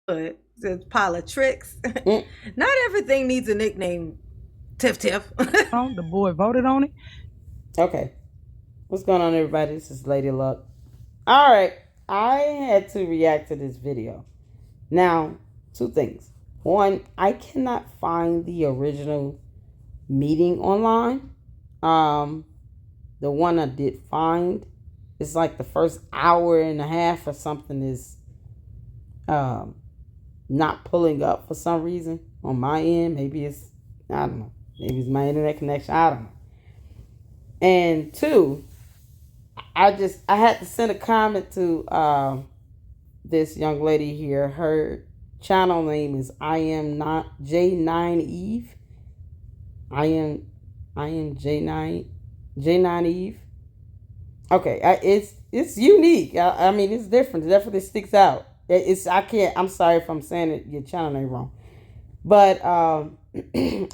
It's a pile of tricks. Mm. Not everything needs a nickname. Tiff Tiff. The board voted on it. Okay. What's going on, everybody? This is Lady Luck. All right. I had to react to this video. Now, two things. One, I cannot find the original meeting online. The one I did find, it's like the first hour and a half or something is not pulling up for some reason on my end. Maybe it's, I don't know. Maybe it's my internet connection. I don't know. And two, I had to send a comment to this young lady here. Her channel name is I am not J9 Eve. I am J9 Eve. Okay, it's unique. I mean, it's different. It definitely sticks out. I'm sorry if I'm saying it, your channel name wrong. But I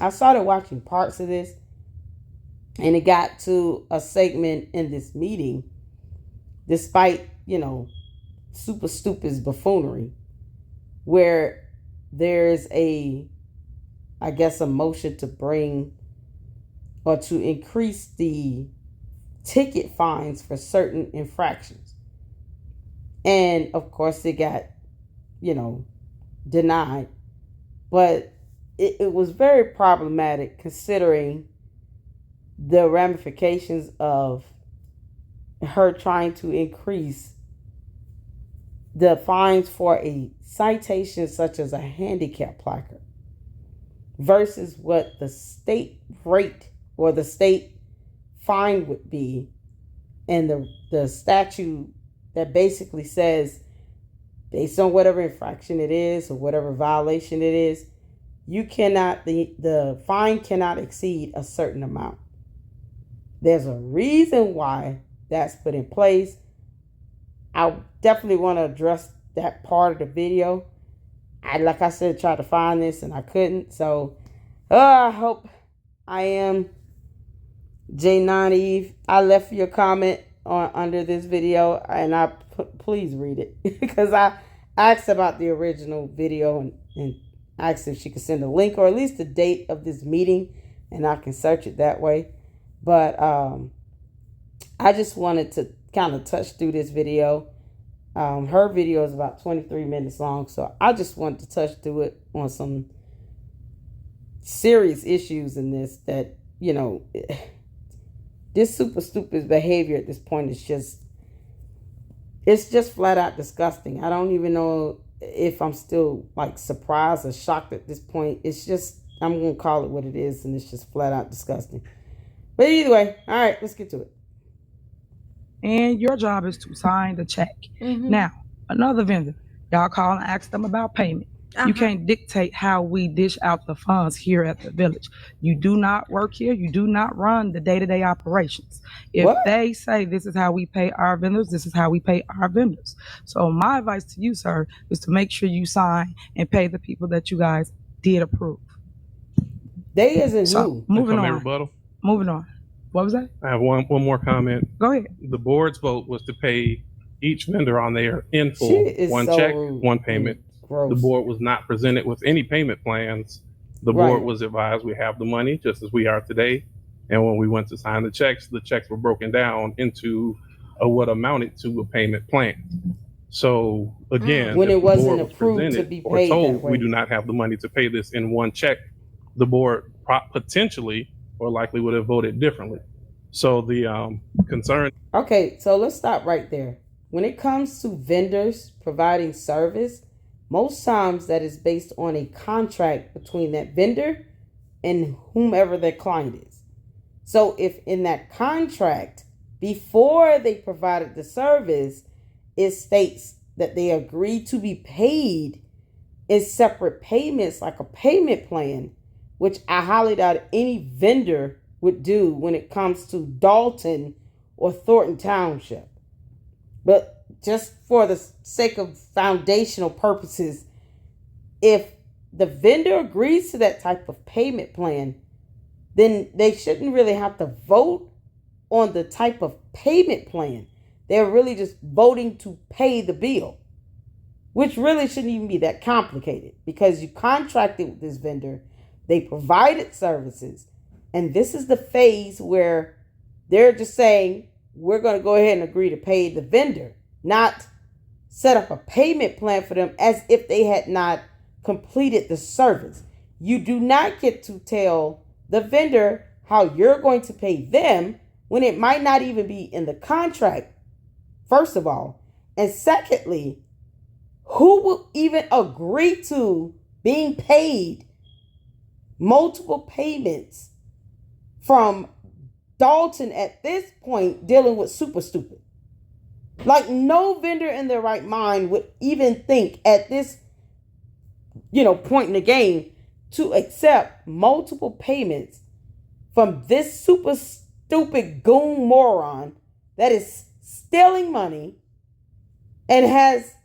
started watching parts of this, and it got to a segment in this meeting, despite, super stupid buffoonery, where there's a motion to bring or to increase the ticket fines for certain infractions. And of course it got, denied. But it was very problematic considering the ramifications of her trying to increase the fines for a citation such as a handicap placard versus what the state rate or the state fine would be, and the statute that basically says, based on whatever infraction it is or whatever violation it is, the fine cannot exceed a certain amount. There's a reason why that's put in place. I definitely want to address that part of the video. Like I said, tried to find this and I couldn't. So I hope I am J9 Eve. I left your comment under this video, and please read it because I asked about the original video and asked if she could send a link or at least the date of this meeting, and I can search it that way. But I just wanted to kind of touch through this video. Her video is about 23 minutes long, so I just wanted to touch through it on some serious issues in this that, this super stupid behavior at this point is just flat out disgusting. I don't even know if I'm still like surprised or shocked at this point. It's just, I'm going to call it what it is, and it's just flat out disgusting. But either way, all right, let's get to it. And your job is to sign the check. Mm-hmm. Now, another vendor, y'all call and ask them about payment. You can't dictate how we dish out the funds here at the village. You do not work here. You do not run the day-to-day operations. If they say this is how we pay our vendors, this is how we pay our vendors. So my advice to you, sir, is to make sure you sign and pay the people that you guys did approve. They isn't you. Moving on. Moving on. What was that? I have one more comment. Go ahead. The board's vote was to pay each vendor on their in full, one check, one payment. Gross. The board was not presented with any payment plans. The board was advised we have the money just as we are today. And when we went to sign the checks were broken down into what amounted to a payment plan. So again, when it wasn't approved to be paid or told we do not have the money to pay this in one check, the board potentially or likely would have voted differently. So the concern. Okay, so let's stop right there. When it comes to vendors providing service, most times that is based on a contract between that vendor and whomever their client is. So if in that contract, before they provided the service, it states that they agree to be paid in separate payments like a payment plan, which I highly doubt any vendor would do when it comes to Dalton or Thornton Township. But just for the sake of foundational purposes, if the vendor agrees to that type of payment plan, then they shouldn't really have to vote on the type of payment plan. They're really just voting to pay the bill. which really shouldn't even be that complicated because you contracted with this vendor, they provided services, and this is the phase where they're just saying, we're going to go ahead and agree to pay the vendor, not set up a payment plan for them as if they had not completed the service. You do not get to tell the vendor how you're going to pay them when it might not even be in the contract, first of all. And secondly, who will even agree to being paid multiple payments from Dalton at this point dealing with super stupid? Like, no vendor in their right mind would even think at this, point in the game to accept multiple payments from this super stupid goon moron that is stealing money and has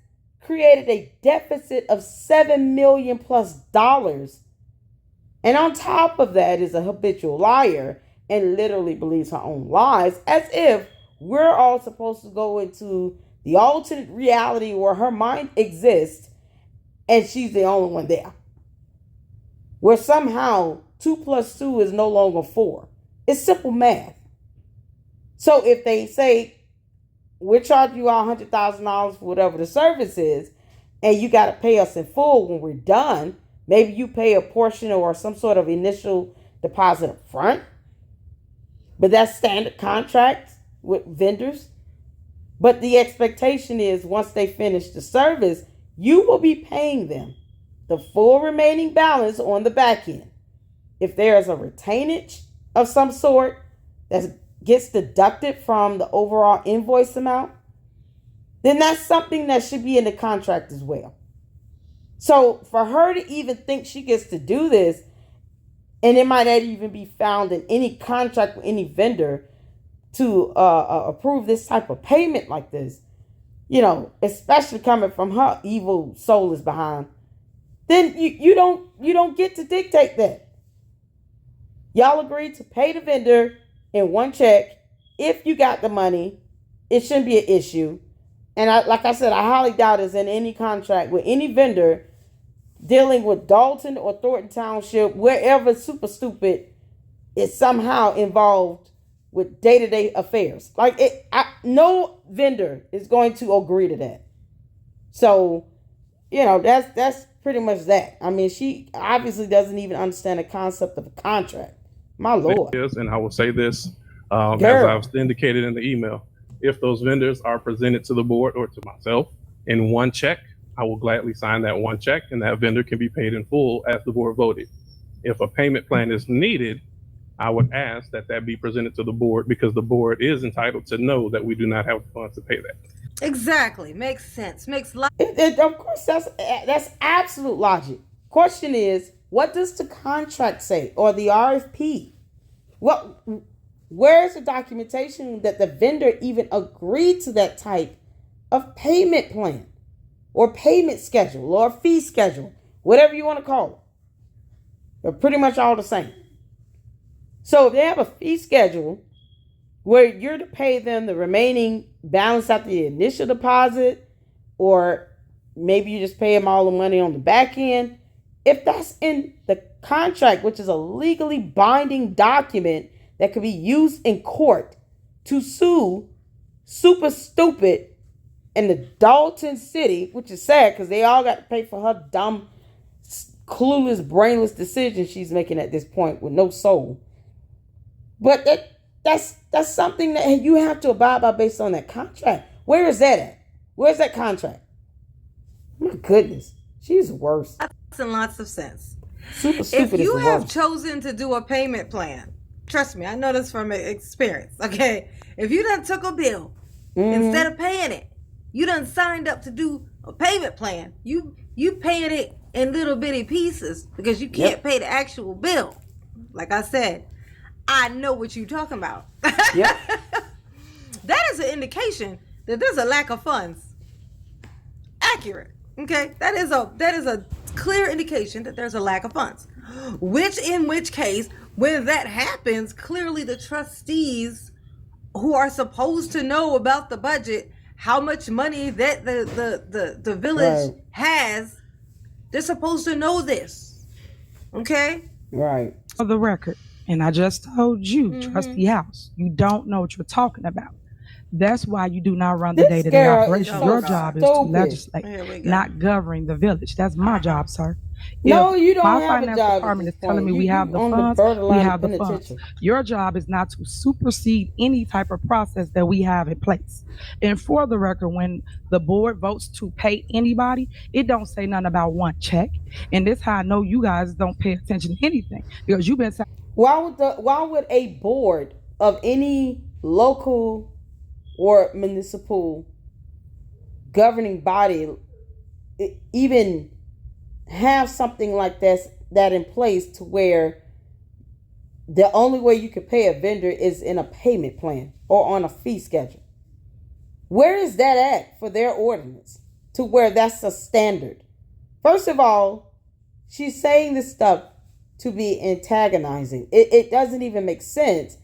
created a deficit of $7 million plus. And on top of that is a habitual liar and literally believes her own lies, as if we're all supposed to go into the alternate reality where her mind exists and she's the only one there. Where somehow 2 plus 2 is no longer 4. It's simple math. So if they say, we're charging you all $100,000 for whatever the service is, and you got to pay us in full when we're done, maybe you pay a portion or some sort of initial deposit up front. But that's standard contracts with vendors. But the expectation is once they finish the service, you will be paying them the full remaining balance on the back end. If there is a retainage of some sort that gets deducted from the overall invoice amount, then that's something that should be in the contract as well. So for her to even think she gets to do this, and it might not even be found in any contract with any vendor to approve this type of payment like this, especially coming from her evil soulless behind, then you don't get to dictate that. Y'all agreed to pay the vendor in one check. If you got the money, it shouldn't be an issue. And like I said, I highly doubt it's in any contract with any vendor dealing with Dalton or Thornton Township, wherever super stupid is somehow involved with day-to-day affairs. No vendor is going to agree to that. So, that's pretty much that. I mean, she obviously doesn't even understand the concept of a contract. My Lord. Yes, and I will say this, as I've indicated in the email, if those vendors are presented to the board or to myself in one check, I will gladly sign that one check, and that vendor can be paid in full as the board voted. If a payment plan is needed, I would ask that be presented to the board, because the board is entitled to know that we do not have the funds to pay that. Exactly. Makes sense. Makes logic. Of course, that's absolute logic. Question is, what does the contract say or the RFP? Where is the documentation that the vendor even agreed to that type of payment plan or payment schedule or fee schedule, whatever you want to call it? They're pretty much all the same. So if they have a fee schedule where you're to pay them the remaining balance after the initial deposit, or maybe you just pay them all the money on the back end, if that's in the contract, which is a legally binding document that could be used in court to sue super stupid in the Dalton City, which is sad because they all got to pay for her dumb, clueless, brainless decision she's making at this point with no soul. But that's something that you have to abide by based on that contract. Where is that at? Where's that contract? My goodness, she's worse. Lots and lots of sense. Super stupid. If you have chosen to do a payment plan, trust me, I know this from experience, okay? If you done took a bill, instead of paying it, you done signed up to do a payment plan. You paying it in little bitty pieces because you can't pay the actual bill. Like I said, I know what you're talking about. Yep. That is an indication that there's a lack of funds. Accurate. Okay? That is a clear indication that there's a lack of funds. In which case, when that happens, clearly the trustees who are supposed to know about the budget how much money that the village has. They're supposed to know this. Okay? Right. For the record, and I just told you, Trustee House, you don't know what you're talking about. That's why you do not run the This day-to-day girl operation. is Your so job is to stupid. legislate, not govern the village. That's my job, sir. No, If you don't my have a finance job at department this is telling point. me we have the on funds, the borderline we have of the funds. penitentiary. Your job is not to supersede any type of process that we have in place. And for the record, when the board votes to pay anybody, it don't say nothing about one check. And this how I know you guys don't pay attention to anything, because you've been saying, Why would a board of any local or municipal governing body even have something like that in place to where the only way you could pay a vendor is in a payment plan or on a fee schedule? Where is that at for their ordinance to where that's a standard? First of all, she's saying this stuff to be antagonizing. It doesn't even make sense.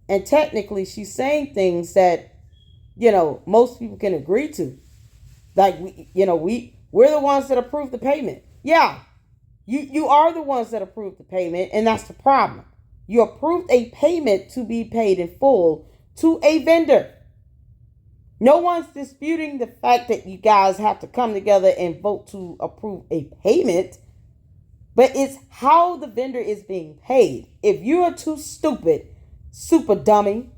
And technically, she's saying things that, most people can agree to. Like, we're the ones that approve the payment. Yeah, you are the ones that approve the payment, and that's the problem. You approved a payment to be paid in full to a vendor. No one's disputing the fact that you guys have to come together and vote to approve a payment, but it's how the vendor is being paid. If you are too stupid, super dummy,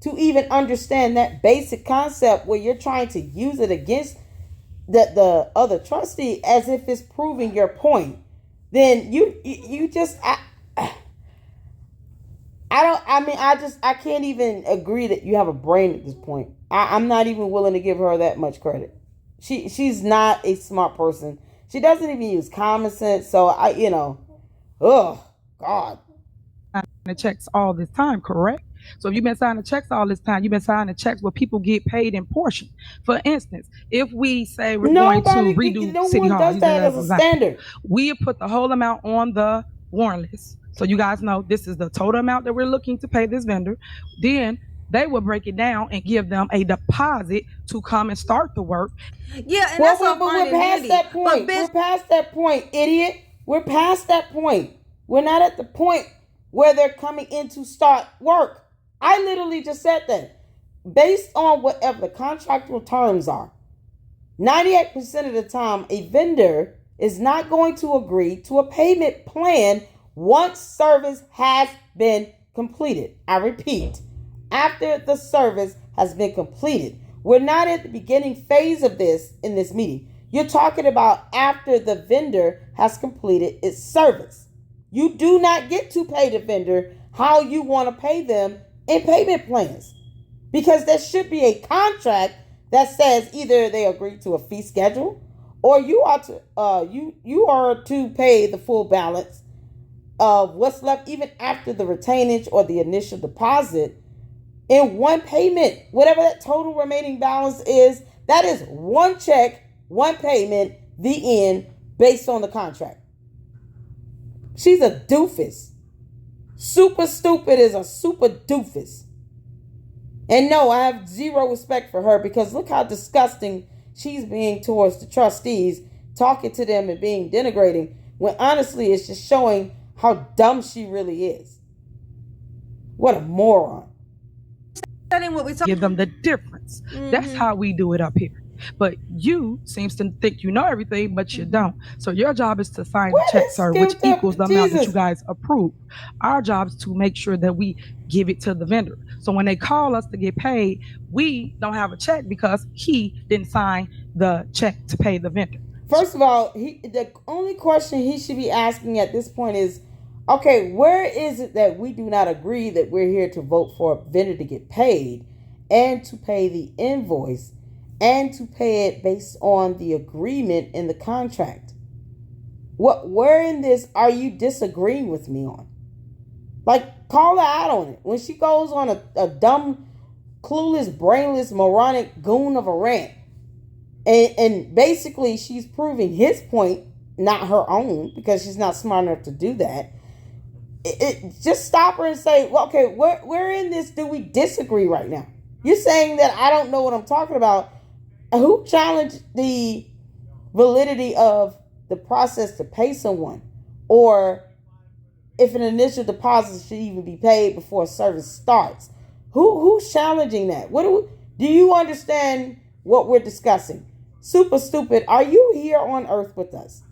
to even understand that basic concept where you're trying to use it against the other trustee as if it's proving your point, then you just I can't even agree that you have a brain at this point. I'm not even willing to give her that much credit. She's not a smart person. She doesn't even use common sense. So oh God. the checks all this time, correct? So if you've been signing checks all this time, you've been signing checks where people get paid in portion. For instance, if we say we're going to redo City Hall, does that as a standard. We put the whole amount on the warrant list. So you guys know this is the total amount that we're looking to pay this vendor. Then they will break it down and give them a deposit to come and start the work. Yeah, and that's what we're past that point. We're past that point, idiot. We're past that point. We're not at the point where they're coming in to start work. I literally just said that. Based on whatever the contractual terms are, 98% of the time, a vendor is not going to agree to a payment plan once service has been completed. I repeat, after the service has been completed. We're not at the beginning phase of this in this meeting. You're talking about after the vendor has completed its service. You do not get to pay the vendor how you want to pay them in payment plans, because there should be a contract that says either they agree to a fee schedule or you are to pay the full balance of what's left even after the retainage or the initial deposit in one payment. Whatever that total remaining balance is, that is one check, one payment, the end, based on the contract. She's a doofus. Super stupid is a super doofus. And no, I have zero respect for her, because look how disgusting she's being towards the trustees, talking to them and being denigrating, when honestly it's just showing how dumb she really is. What a moron. Give them the difference. That's how we do it up here. But you seems to think you know everything, but you don't. So your job is to sign the check, sir, which equals the amount that you guys approve. Our job is to make sure that we give it to the vendor. So when they call us to get paid, we don't have a check because he didn't sign the check to pay the vendor. First of all, the only question he should be asking at this point is, okay, where is it that we do not agree that we're here to vote for a vendor to get paid and to pay the invoice and to pay it based on the agreement in the contract? Where in this are you disagreeing with me on? Like, call her out on it. When she goes on a dumb, clueless, brainless, moronic goon of a rant, and basically she's proving his point, not her own, because she's not smart enough to do that. Just stop her and say, well, okay, where in this do we disagree right now? You're saying that I don't know what I'm talking about. Who challenged the validity of the process to pay someone, or if an initial deposit should even be paid before service starts? Who's challenging that? Do you understand what we're discussing? Super Stupid, are you here on earth with us?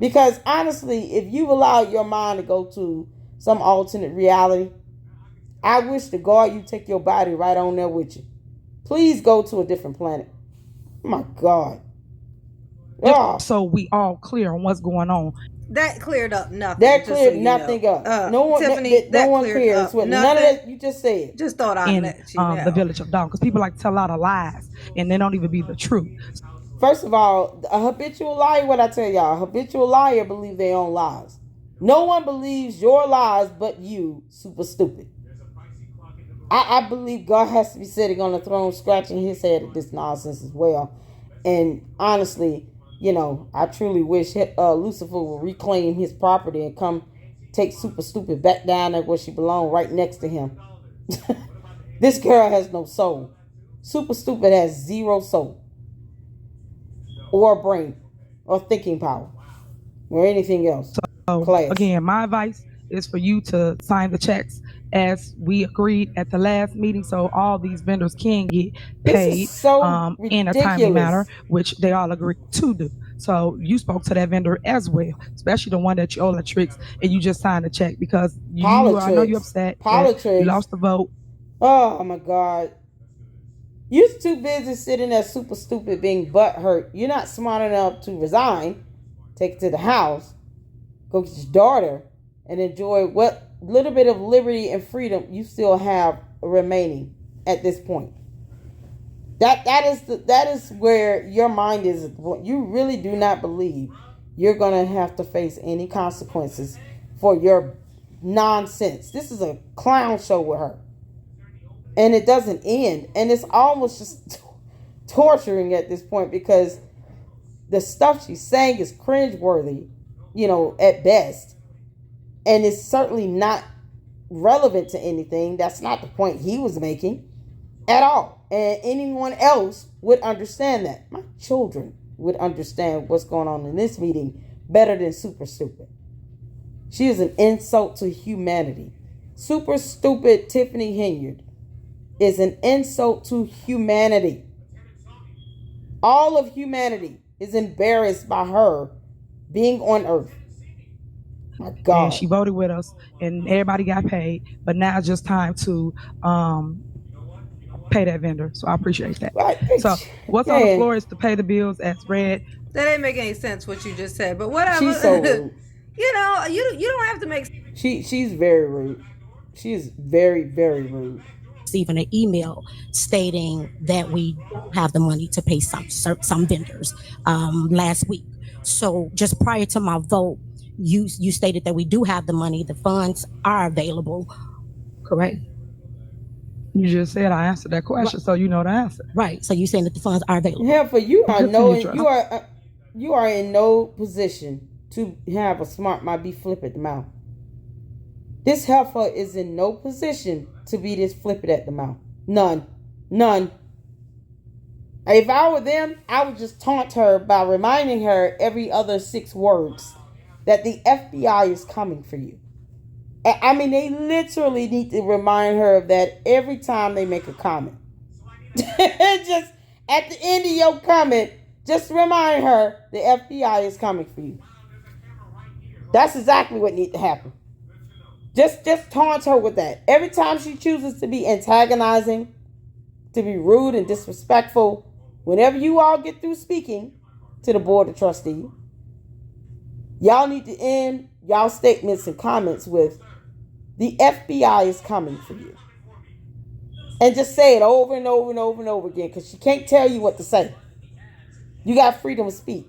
Because honestly, if you've allowed your mind to go to some alternate reality, I wish to God you take your body right on there with you. Please go to a different planet. Oh my God. Oh. So we all clear on what's going on. That cleared up nothing. That cleared nothing up. No one, Tiffany, no one clears with none of that you just said. Just thought I'd let you know. The village of Dawn, because people like to tell a lot of lies and they don't even be the truth. First of all, a habitual liar, what I tell y'all, a habitual liar believes their own lies. No one believes your lies but you, Super Stupid. I believe God has to be sitting on the throne scratching his head at this nonsense as well. And honestly, you know, I truly wish Lucifer will reclaim his property and come take Super Stupid back down there where she belongs, right next to him. This girl has no soul. Super Stupid has zero soul, or brain, or thinking power, or anything else. So again, my advice is for you to sign the checks as we agreed at the last meeting, so all these vendors can get paid in a timely manner, which they all agreed to do. So you spoke to that vendor as well, especially the one that you owe the tricks, and you just signed a check because I know you're upset. You lost the vote. Oh my God. You're too busy sitting there Super Stupid being butthurt. You're not smart enough to resign, take it to the house, go get your daughter, and enjoy what little bit of liberty and freedom you still have remaining at this point. That is where your mind is. You really do not believe you're going to have to face any consequences for your nonsense. This is a clown show with her. And it doesn't end. And it's almost just torturing at this point because the stuff she's saying is cringeworthy, you know, at best. And it's certainly not relevant to anything. That's not the point he was making at all. And anyone else would understand that. My children would understand what's going on in this meeting better than Super Stupid. She is an insult to humanity. Super Stupid Tiffany Henyard is an insult to humanity. All of humanity is embarrassed by her being on earth. My God. And she voted with us and everybody got paid, but now it's just time to pay that vendor. So I appreciate that. Right. So what's on the floor is to pay the bills as read. That didn't make any sense what you just said, but whatever. She's so rude. You know, you don't have to make. She's very rude. She is very, very rude. Receiving an email stating that we don't have the money to pay some vendors last week. So just prior to my vote, you stated that we do have the money. The funds are available. Correct? You just said I answered that question, so you know the answer. Right. So you're saying that the funds are available. Heifer, you are in no position to have a smart might be flip at the mouth. This heifer is in no position to be this flip it at the mouth. None. If I were them, I would just taunt her by reminding her every other 6 words that the FBI is coming for you. I mean, they literally need to remind her of that every time they make a comment. Just at the end of your comment, just remind her the FBI is coming for you. That's exactly what needs to happen. Just taunt her with that. Every time she chooses to be antagonizing, to be rude and disrespectful, whenever you all get through speaking to the board of trustees, y'all need to end y'all statements and comments with, the FBI is coming for you. And just say it over and over and over and over again, because she can't tell you what to say. You got freedom of speech.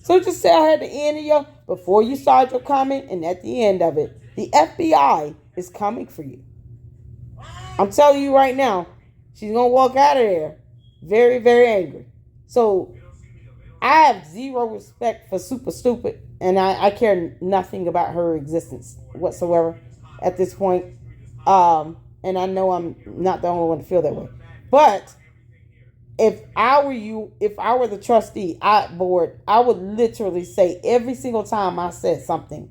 So just say at the end of your, before you start your comment and at the end of it, the FBI is coming for you. I'm telling you right now, she's going to walk out of there very, very angry. So I have zero respect for Super Stupid, and I care nothing about her existence whatsoever at this point. And I know I'm not the only one to feel that way. But if I were you, if I were the trustee board, I would literally say every single time I said something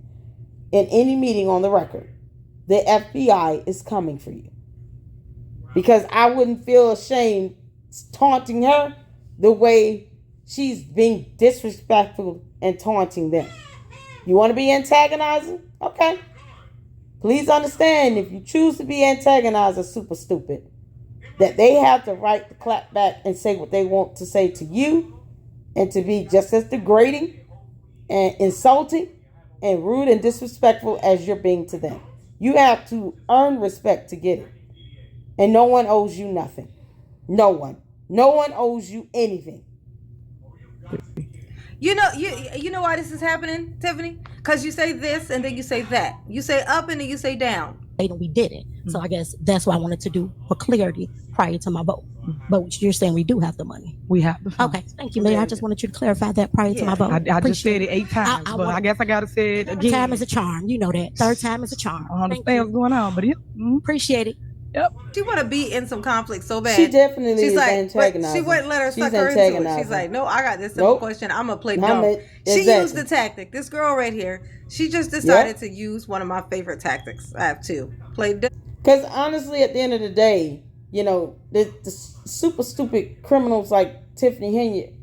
in any meeting on the record, the FBI is coming for you. Because I wouldn't feel ashamed taunting her the way she's being disrespectful and taunting them. You want to be antagonizing? Okay. Please understand, if you choose to be antagonizing super stupid, that they have the right to clap back and say what they want to say to you, and to be just as degrading and insulting and rude and disrespectful as you're being to them. You have to earn respect to get it. And no one owes you nothing. No one. No one owes you anything. You know why this is happening, Tiffany? Because you say this and then you say that. You say up and then you say down. And we did it. So I guess that's what I wanted to do for clarity prior to my vote. But you're saying we do have the money. We have the funds. Okay, thank you, Mayor. I just wanted you to clarify that prior to my vote. I just said it 8 times, but I guess I got to say it again. Third time is a charm. You know that. Third time is a charm. I don't understand what's going on, but appreciate it. Yep. She want to be in some conflict so bad. She definitely She's is like, antagonizing. she wouldn't let her suck her into it. She's like, no, I got this simple question. I'm going to play dumb. She used the tactic. This girl right here, she just decided to use one of my favorite tactics. I have two. Play dumb. Because honestly, at the end of the day, you know, the super stupid criminals like Tiffany Henyard,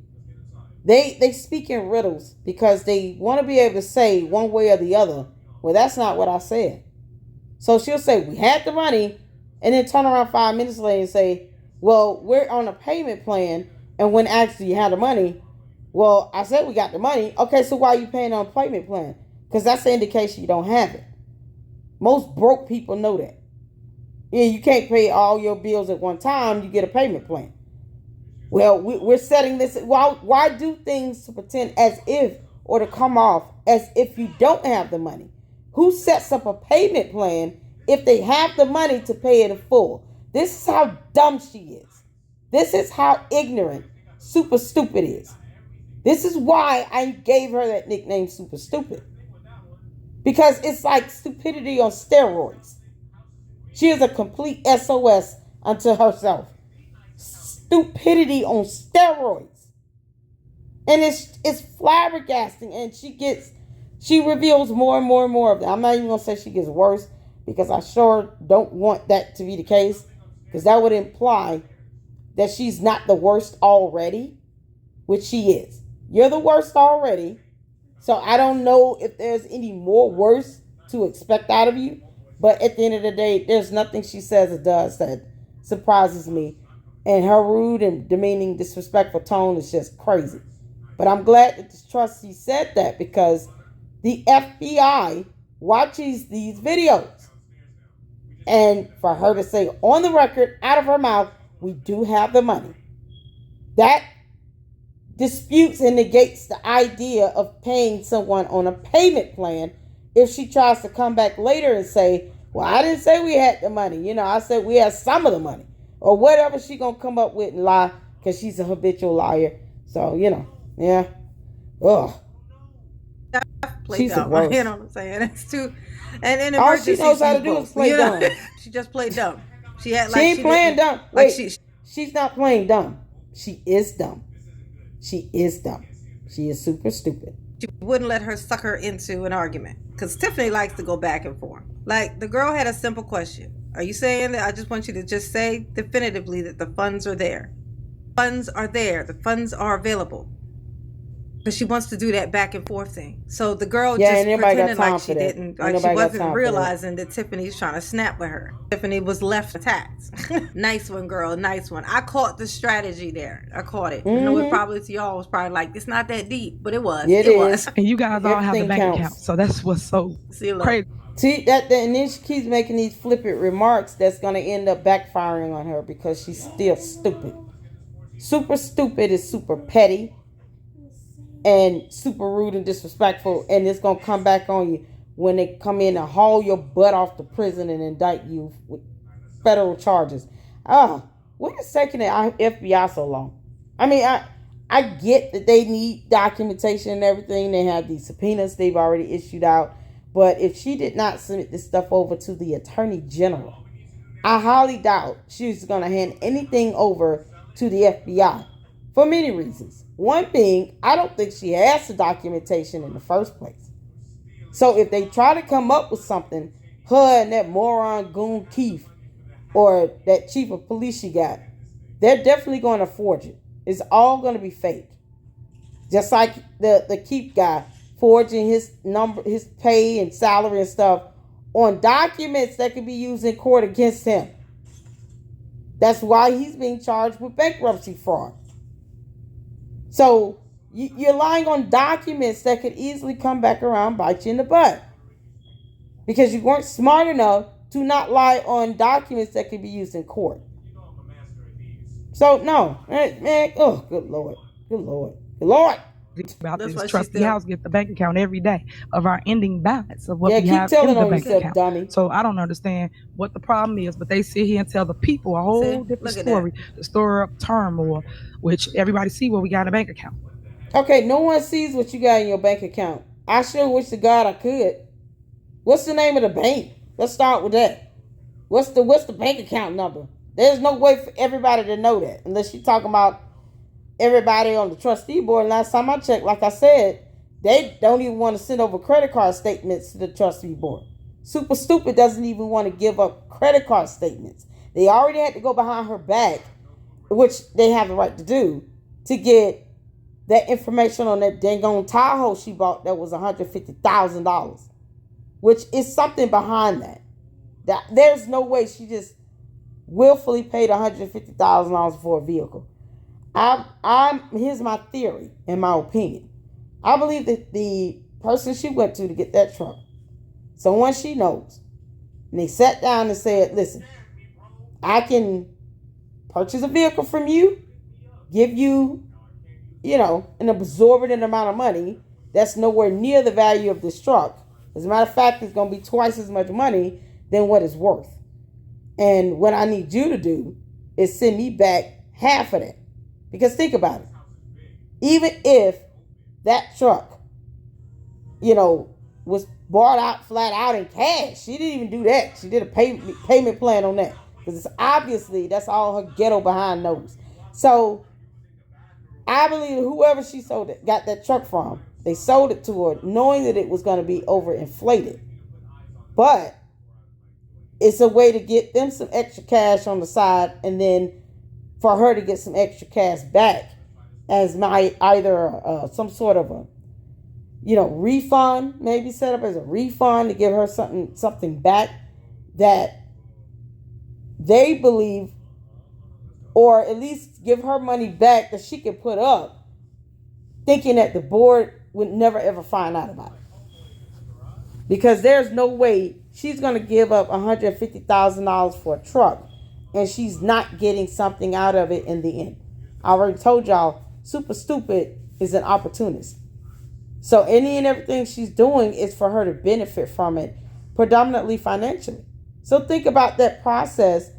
they speak in riddles because they want to be able to say one way or the other, well, that's not what I said. So she'll say, we had the money, and then turn around 5 minutes later and say, well, we're on a payment plan, and when actually you had the money, well, I said we got the money. Okay, so why are you paying on a payment plan? Because that's an indication you don't have it. Most broke people know that. Yeah, you can't pay all your bills at one time. You get a payment plan. Well, we're setting this. Why do things to pretend as if, or to come off as if you don't have the money? Who sets up a payment plan if they have the money to pay it in full? This is how dumb she is. This is how ignorant super stupid is. This is why I gave her that nickname, super stupid. Because it's like stupidity on steroids. She is a complete SOS unto herself. Stupidity on steroids. And it's flabbergasting. And she reveals more and more and more of that. I'm not even going to say she gets worse, because I sure don't want that to be the case. Because that would imply that she's not the worst already, which she is. You're the worst already. So I don't know if there's any more worse to expect out of you. But at the end of the day, there's nothing she says or does that surprises me. And her rude and demeaning, disrespectful tone is just crazy. But I'm glad that the trustee said that, because the FBI watches these videos. And for her to say on the record, out of her mouth, we do have the money. That disputes and negates the idea of paying someone on a payment plan. If she tries to come back later and say, well, I didn't say we had the money. You know, I said we had some of the money. Or whatever she going to come up with and lie, because she's a habitual liar. So, you know, yeah. Ugh. She's dumb. You know what I'm saying? It's too... And in all she knows how to do is play dumb. She just played dumb. She ain't playing dumb. Wait, she's not playing dumb. She is dumb. She is dumb. She is super stupid. She wouldn't let her suck her into an argument, because Tiffany likes to go back and forth. Like, the girl had a simple question. Are you saying that? I just want you to just say definitively that the funds are there. Funds are there. The funds are available. But she wants to do that back and forth thing. So the girl just pretended like she didn't, like she wasn't realizing that Tiffany's trying to snap with her. Tiffany was left attacked. Nice one, girl. Nice one. I caught the strategy there. I caught it. I know it probably to y'all was probably like, it's not that deep, but it was. It was. And you guys all have the bank account. So that's what's so crazy. See, and then she keeps making these flippant remarks that's going to end up backfiring on her, because she's still stupid. Super stupid is super petty and super rude and disrespectful, and it's going to come back on you when they come in and haul your butt off to prison and indict you with federal charges. What is taking the FBI so long? I mean, I get that they need documentation and everything. They have these subpoenas they've already issued out. But if she did not submit this stuff over to the Attorney General, I highly doubt she's going to hand anything over to the FBI for many reasons. One being, I don't think she has the documentation in the first place. So if they try to come up with something, her and that moron goon Keith or that chief of police she got, they're definitely going to forge it. It's all going to be fake. Just like the Keith guy forging his number, his pay and salary and stuff on documents that could be used in court against him. That's why he's being charged with bankruptcy fraud. So you're lying on documents that could easily come back around, bite you in the butt. Because you weren't smart enough to not lie on documents that could be used in court. So, no. Man, oh, good Lord. Good Lord. Good Lord. About That's why this she trustee still- house get the bank account every day of our ending balance of what Yeah, we keep have in telling the on bank yourself, account. dummy. So I don't understand what the problem is, but they sit here and tell the people a whole See? different Look at story to stir up turmoil, which everybody see what we got in the bank account. Okay, no one sees what you got in your bank account. I sure wish to God I could. What's the name of the bank? Let's start with that. What's the bank account number? There's no way for everybody to know that unless you're talking about everybody on the trustee board. Last time I checked, like I said, they don't even want to send over credit card statements to the trustee board. Super Stupid doesn't even want to give up credit card statements. They already had to go behind her back, which they have the right to do, to get that information on that dang on Tahoe she bought that was $150,000, which is something behind that. There's no way she just willfully paid $150,000 for a vehicle. Here's my theory and my opinion. I believe that the person she went to get that truck, someone she knows, and they sat down and said, listen, I can purchase a vehicle from you, give you, an absorbent amount of money that's nowhere near the value of this truck. As a matter of fact, it's going to be twice as much money than what it's worth. And what I need you to do is send me back half of that. Because think about it. Even if that truck, was bought out flat out in cash, she didn't even do that. She did a payment plan on that. Because obviously that's all her ghetto behind knows. So I believe whoever she got that truck from, they sold it to her knowing that it was going to be overinflated. But it's a way to get them some extra cash on the side and then for her to get some extra cash back as either some sort of a refund, maybe set up as a refund to give her something back that they believe, or at least give her money back that she could put up, thinking that the board would never ever find out about it. Because there's no way she's going to give up $150,000 for a truck and she's not getting something out of it in the end. I already told y'all, Super Stupid is an opportunist. So any and everything she's doing is for her to benefit from it, predominantly financially. So think about that process.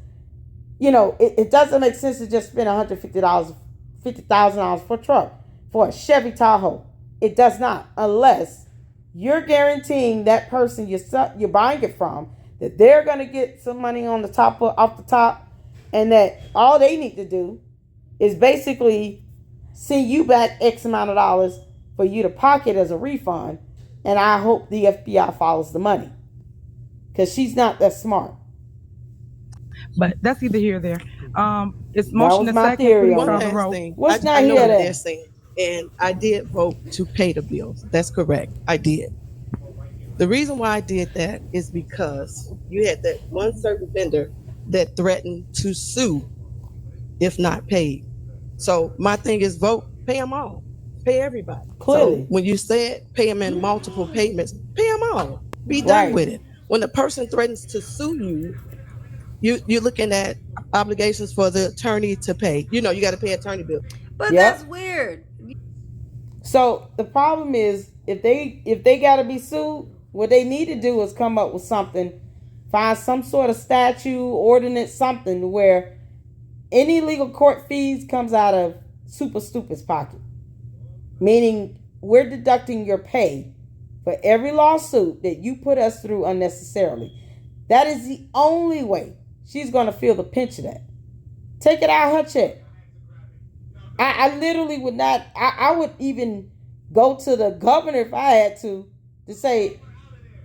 It doesn't make sense to just spend $50,000 for a truck, for a Chevy Tahoe. It does not, unless you're guaranteeing that person you're buying it from that they're going to get some money off the top, and that all they need to do is basically send you back X amount of dollars for you to pocket as a refund. And I hope the FBI follows the money, because she's not that smart. But that's either here or there. It's That motion was to my second. theory Please on call it. the One last roll. thing. What's not I know here what then? they're saying, and I did vote to pay the bills. That's correct. I did. The reason why I did that is because you had that one certain vendor that threatened to sue if not paid. So my thing is pay them all, pay everybody. Clearly. So when you said pay them in multiple payments, pay them all. Be done Right. with it. When the person threatens to sue you're looking at obligations for the attorney to pay. You got to pay attorney bill. But Yep. that's weird. So the problem is, if they got to be sued, what they need to do is come up with something, find some sort of statute, ordinance, something where any legal court fees comes out of Super Stupid's pocket. Meaning we're deducting your pay for every lawsuit that you put us through unnecessarily. That is the only way she's going to feel the pinch of that. Take it out of her check. I literally would not. I would even go to the governor if I had to say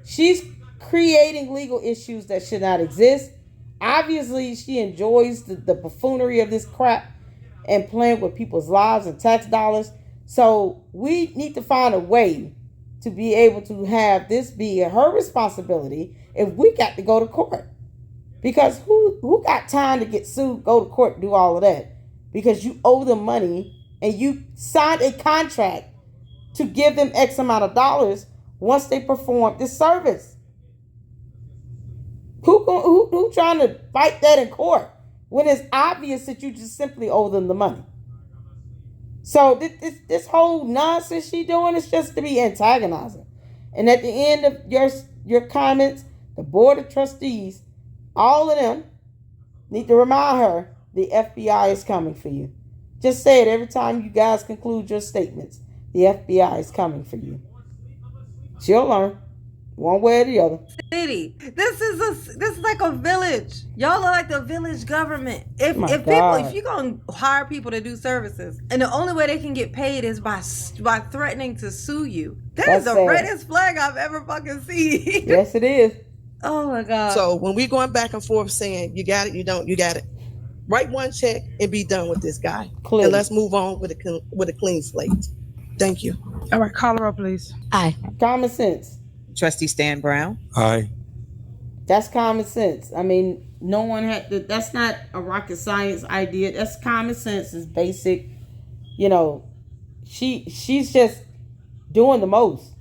she's creating legal issues that should not exist. Obviously, she enjoys the buffoonery of this crap and playing with people's lives and tax dollars. So we need to find a way to be able to have this be her responsibility if we got to go to court. Because who got time to get sued, go to court, do all of that? Because you owe them money and you signed a contract to give them X amount of dollars once they perform this service. Who trying to fight that in court when it's obvious that you just simply owe them the money? So this whole nonsense she doing is just to be antagonizing. And at the end of your comments, the board of trustees, all of them need to remind her the FBI is coming for you. Just say it every time you guys conclude your statements. The FBI is coming for you. She'll learn one way or the other. City. This is like a village. Y'all are like the village government. If you're gonna hire people to do services, and the only way they can get paid is by threatening to sue you, that's the reddest flag I've ever fucking seen. Yes, it is. Oh my God. So when we're going back and forth saying you got it, you don't, you got it, write one check and be done with this guy. Clearly. And let's move on with a clean slate. Thank you. All right, call her up, please. Aye. Common sense. Trustee Stan Brown. Aye. That's common sense. I mean, no one had to, that's not a rocket science idea. That's common sense. It's basic. You know, she's just doing the most.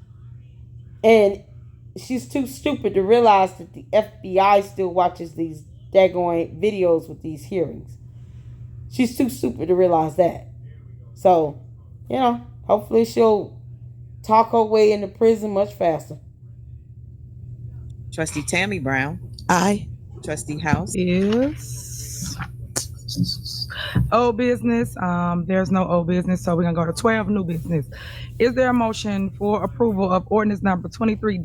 And she's too stupid to realize that the FBI still watches these daggone videos with these hearings. She's too stupid to realize that. So, you know, hopefully she'll talk her way into prison much faster. Trustee Tammy Brown. Aye. Trustee House. Is old business. There's no old business, so we're gonna go to 12, new business. Is there a motion for approval of ordinance number 23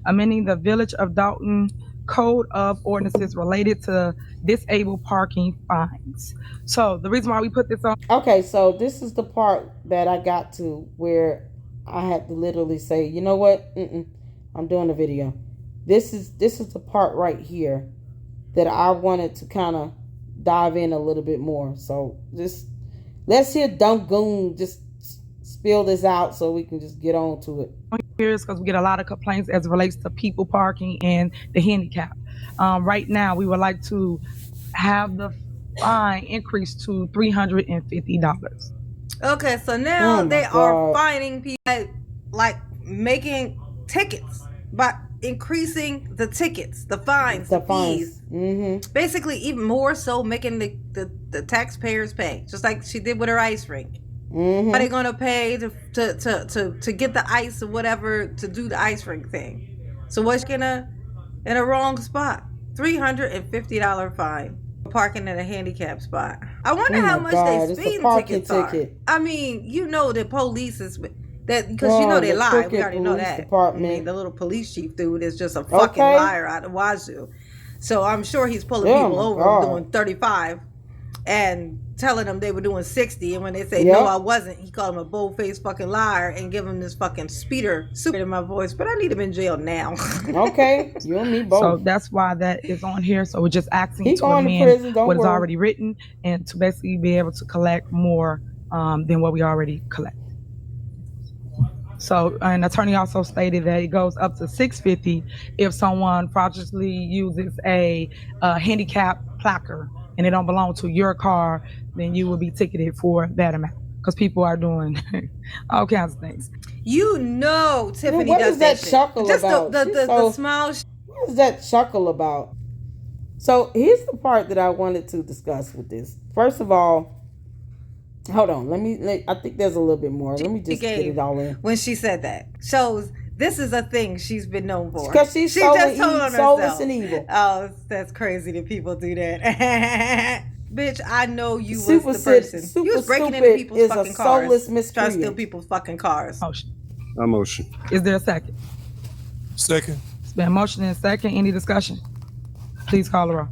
amending the Village of Dalton Code of Ordinances related to disabled parking fines? So the reason why we put this on. Okay, so this is the part that I got to where I had to literally say, you know what? I'm doing a video. This is the part right here that I wanted to kind of dive in a little bit more. So just let's hear Dumb Goon just spill this out so we can just get on to it. Here because we get a lot of complaints as it relates to people parking and the handicap. Right now, we would like to have the fine increased to $350. Okay, so now they are fining people, like making tickets, but increasing the tickets, the fines, the fees. Mm-hmm. Basically, even more so, making the taxpayers pay, just like she did with her ice rink. Mm-hmm. Are they gonna pay to get the ice or whatever to do the ice rink thing? So what's in a wrong spot? $350 fine for parking in a handicap spot. I wonder how much they speeding tickets are. I mean, you know the police is that because you know they lie. We already know that. I mean, the little police chief dude is just a fucking liar out of wazoo. So I'm sure he's pulling people over doing 35 and telling them they were doing 60, and when they say no, I wasn't, he called him a bold-faced fucking liar and give him this fucking speeder super in my voice. But I need him in jail now. Okay, you and me both. So that's why that is on here. So we're just asking to amend what is already written and to basically be able to collect more than what we already collect. So an attorney also stated that it goes up to $650 if someone fraudulently uses a handicap placard and it don't belong to your car, then you will be ticketed for that amount because people are doing all kinds of things. You know, Tiffany what does is that shit. chuckle Just about? the smile. What is that chuckle about? So here's the part that I wanted to discuss with this. First of all, hold on. I think there's a little bit more. Let me just get it all in. When she said that, shows this is a thing she's been known for. Because she just told on herself. And evil. Oh, that's crazy that people do that. Bitch, I know you was the person. You was breaking into people's fucking cars, trying to steal people's fucking cars. Motion. Is there a second? Second. It's been a motion and a second. Any discussion? Please call her up.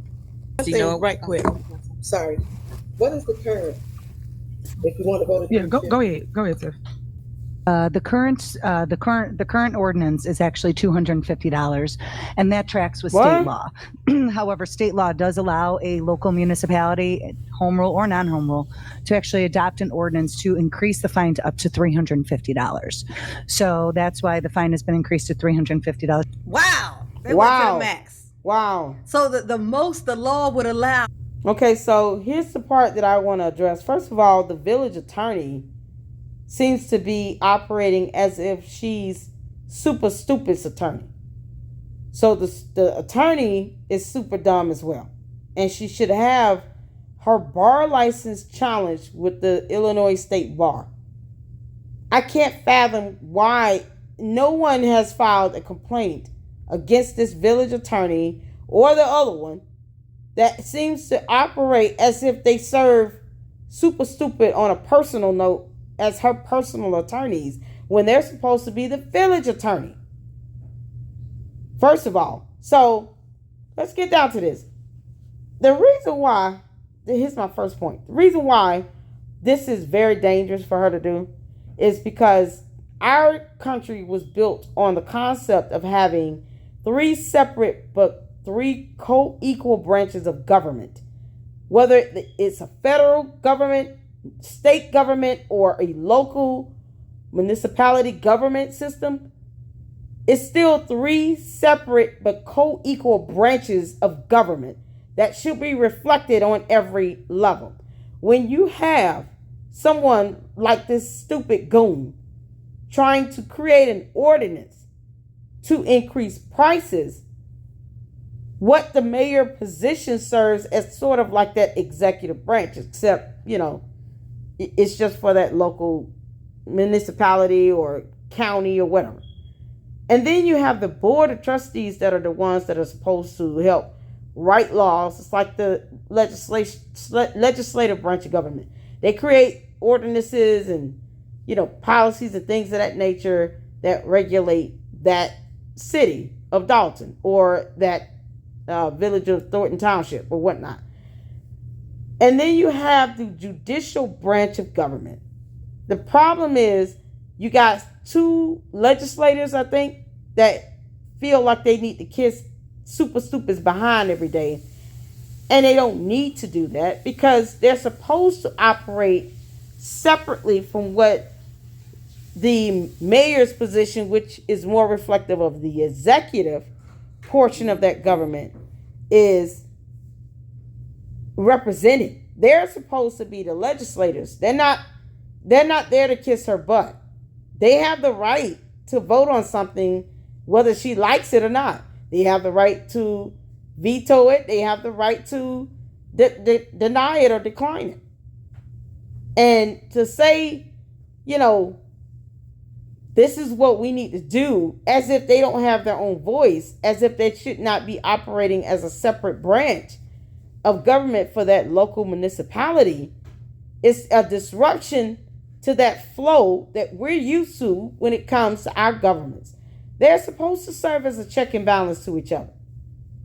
Right quick. Sorry. What is the current If you want to go to Yeah, go ahead, Tiff. The current ordinance is actually $250, and that tracks with state law. However, state law does allow a local municipality, home rule or non-home rule, to actually adopt an ordinance to increase the fine to up to $350. So that's why the fine has been increased to $350. Wow. They went to the max. Wow. So the most the law would allow. Okay, so here's the part that I want to address. First of all, the village attorney seems to be operating as if she's super stupid's attorney. So the attorney is super dumb as well. And she should have her bar license challenged with the Illinois State Bar. I can't fathom why no one has filed a complaint against this village attorney or the other one that seems to operate as if they serve super stupid on a personal note as her personal attorneys when they're supposed to be the village attorney. First of all, so let's get down to this. The reason why, here's my first point. The reason why this is very dangerous for her to do is because our country was built on the concept of having three separate but three co-equal branches of government. Whether it's a federal government, state government, or a local municipality government system, it's still three separate but co-equal branches of government that should be reflected on every level. When you have someone like this stupid goon trying to create an ordinance to increase prices, what the mayor position serves as sort of like that executive branch, except, it's just for that local municipality or county or whatever. And then you have the board of trustees that are the ones that are supposed to help write laws. It's like the legislative branch of government. They create ordinances and, policies and things of that nature that regulate that city of Dalton or that village of Thornton Township or whatnot. And then you have the judicial branch of government. The problem is you got two legislators, I think, that feel like they need to kiss super stupids behind every day. And they don't need to do that because they're supposed to operate separately from what the mayor's position, which is more reflective of the executive portion of that government, is represented. They're supposed to be the legislators. They're not there to kiss her butt. They have the right to vote on something whether she likes it or not. They have the right to veto it. They have the right to deny it or decline it. And to say, this is what we need to do, as if they don't have their own voice, as if they should not be operating as a separate branch of government for that local municipality, is a disruption to that flow that we're used to when it comes to our governments. They're supposed to serve as a check and balance to each other.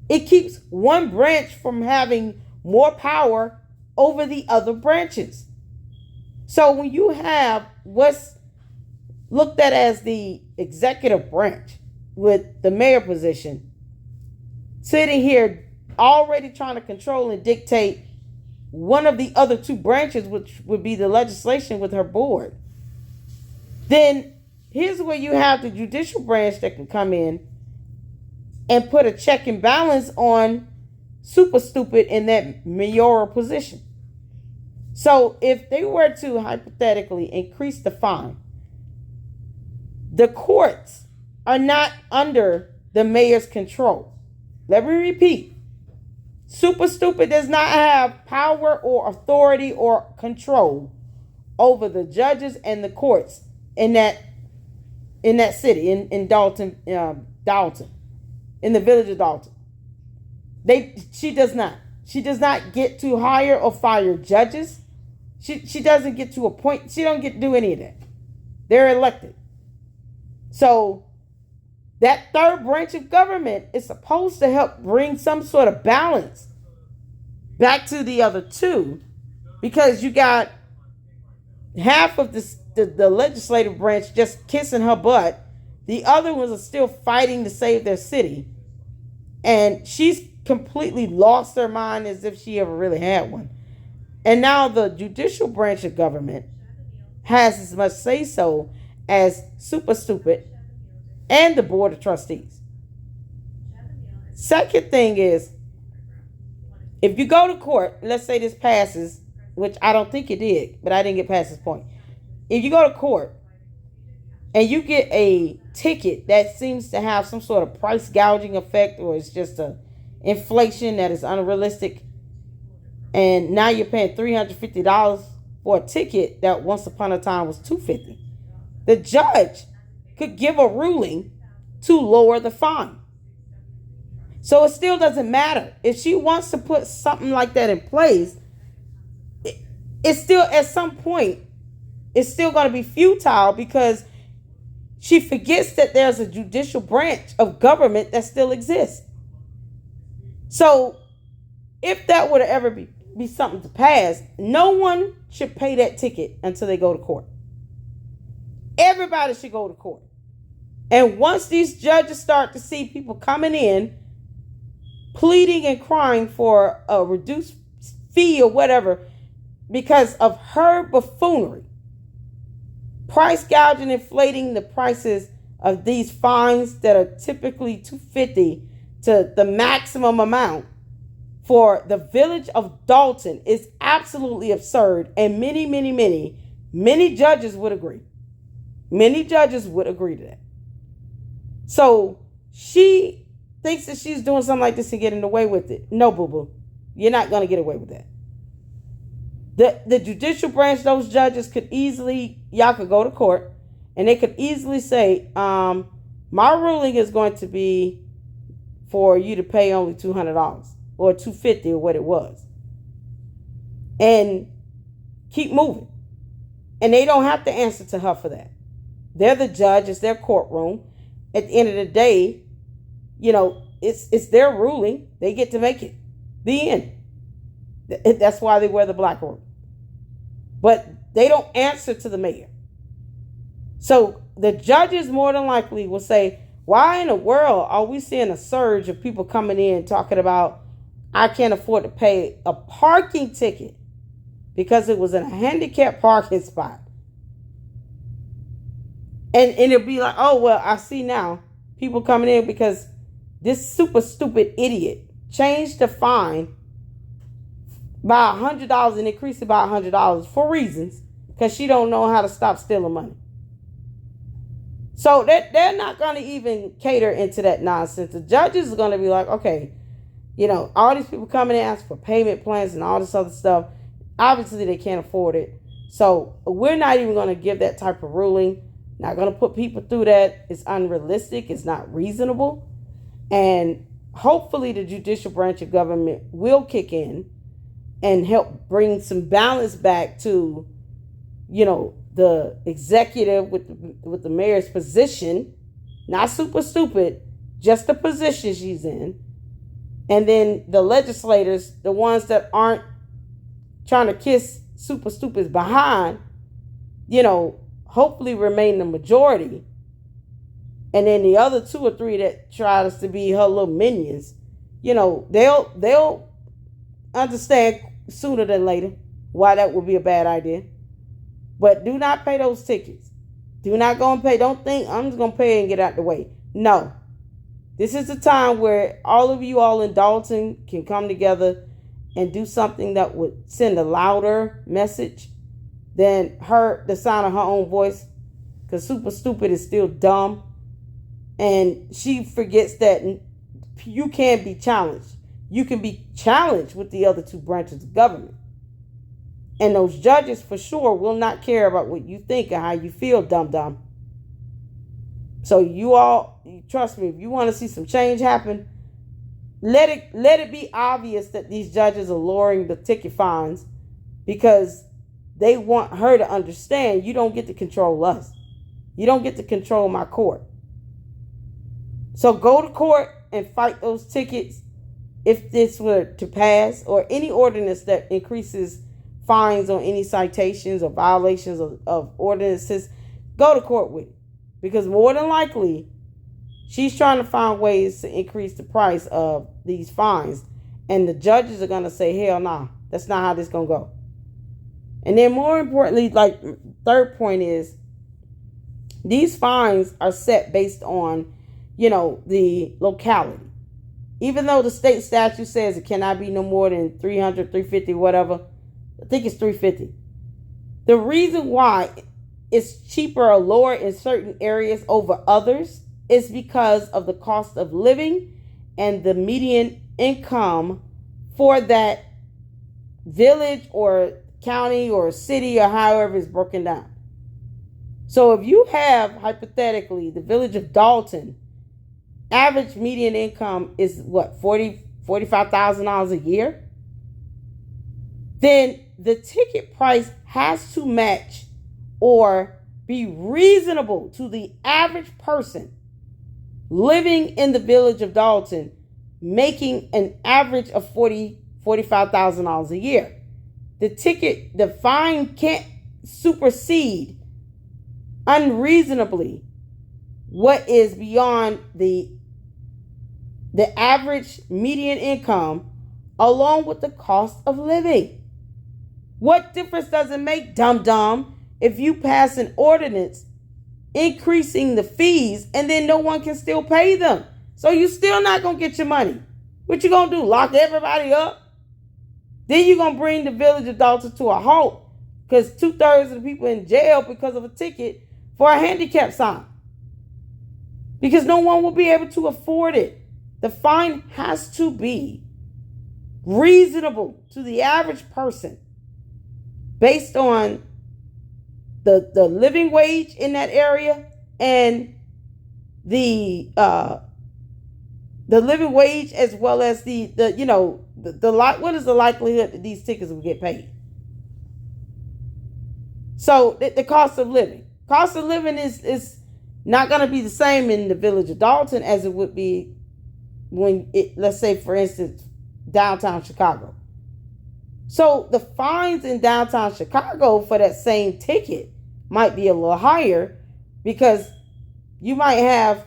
It keeps one branch from having more power over the other branches. So when you have what's looked at as the executive branch with the mayor position sitting here already trying to control and dictate one of the other two branches, which would be the legislation with her board, then here's where you have the judicial branch that can come in and put a check and balance on super stupid in that mayoral position. So if they were to hypothetically increase the fine, the courts are not under the mayor's control. Let me repeat. Super stupid does not have power or authority or control over the judges and the courts in that city, in Dalton, in the village of Dalton. She does not. She does not get to hire or fire judges. She doesn't get to appoint. She don't get to do any of that. They're elected. So that third branch of government is supposed to help bring some sort of balance back to the other two, because you got half of the legislative branch just kissing her butt. The other ones are still fighting to save their city. And she's completely lost her mind as if she ever really had one. And now the judicial branch of government has as much say so as Super Stupid and the board of trustees. Second thing is, if you go to court, let's say this passes, which I don't think it did, but I didn't get past this point. If you go to court and you get a ticket that seems to have some sort of price gouging effect, or it's just a inflation that is unrealistic, and now you're paying $350 for a ticket that once upon a time was $250, the judge could give a ruling to lower the fine. So it still doesn't matter. If she wants to put something like that in place, it's still, at some point, it's still going to be futile, because she forgets that there's a judicial branch of government that still exists. So if that were to ever be something to pass, no one should pay that ticket until they go to court. Everybody should go to court. And once these judges start to see people coming in, pleading and crying for a reduced fee or whatever because of her buffoonery, price gouging, inflating the prices of these fines that are typically $250 to the maximum amount for the village of Dalton, is absolutely absurd. And many judges would agree. Many judges would agree to that. So she thinks that she's doing something like this and getting away with it. No, boo-boo. You're not going to get away with that. The judicial branch, those judges could easily, y'all could go to court, and they could easily say, my ruling is going to be for you to pay only $200 or $250 or what it was. And keep moving. And they don't have to answer to her for that. They're the judge. It's their courtroom. At the end of the day, you know, it's their ruling. They get to make it. The end. That's why they wear the black robe. But they don't answer to the mayor. So the judges more than likely will say, why in the world are we seeing a surge of people coming in talking about, I can't afford to pay a parking ticket because it was in a handicap parking spot. And it'll be like, oh, well, I see now people coming in because this super stupid idiot changed the fine by $100 and increased it by $100 for reasons, because she don't know how to stop stealing money. So they're not going to even cater into that nonsense. The judges are going to be like, okay, you know, all these people coming in asking for payment plans and all this other stuff. Obviously, they can't afford it. So we're not even going to give that type of ruling. Not going to put people through that. It's unrealistic. It's not reasonable. And hopefully the judicial branch of government will kick in and help bring some balance back to, you know, the executive with the mayor's position, not super stupid, just the position she's in. And then the legislators, the ones that aren't trying to kiss super stupid's behind, you know, hopefully remain the majority. And then the other 2 or 3 that try to be her little minions, you know, they'll understand sooner than later why that would be a bad idea. But do not pay those tickets. Do not go and pay. Don't think I'm just going to pay and get out the way. No. This is a time where all of you all in Dalton can come together and do something that would send a louder message than the sound of her own voice. Because super stupid is still dumb. And she forgets that you can be challenged. You can be challenged with the other 2 branches of government. And those judges for sure will not care about what you think or how you feel, dum-dum. So you all, trust me, if you want to see some change happen, let it be obvious that these judges are lowering the ticket fines, because they want her to understand you don't get to control us. You don't get to control my court. So go to court and fight those tickets if this were to pass, or any ordinance that increases fines on any citations or violations of ordinances, go to court with it. Because more than likely, she's trying to find ways to increase the price of these fines. And the judges are going to say, hell nah, that's not how this going to go. And then more importantly, like, third point is, these fines are set based on, the locality. Even though the state statute says it cannot be no more than 300, 350, whatever. I think it's 350. The reason why it's cheaper or lower in certain areas over others is because of the cost of living and the median income for that village or county or city or however it's broken down. So if you have, hypothetically, the village of Dalton, average median income is what, $45,000 a year? Then the ticket price has to match or be reasonable to the average person living in the village of Dalton, making an average of $45,000 a year. The fine can't supersede unreasonably what is beyond the average median income, along with the cost of living. What difference does it make, dum-dum, if you pass an ordinance increasing the fees and then no one can still pay them? So you still not going to get your money. What you going to do, lock everybody up? Then you're going to bring the village of Dalton to a halt because 2/3 of the people in jail because of a ticket for a handicap sign. Because no one will be able to afford it. The fine has to be reasonable to the average person based on the living wage in that area and the living wage, as well as what is the likelihood that these tickets will get paid. So the cost of living is not going to be the same in the village of Dalton as it would be when let's say, for instance, downtown Chicago. So the fines in downtown Chicago for that same ticket might be a little higher because you might have,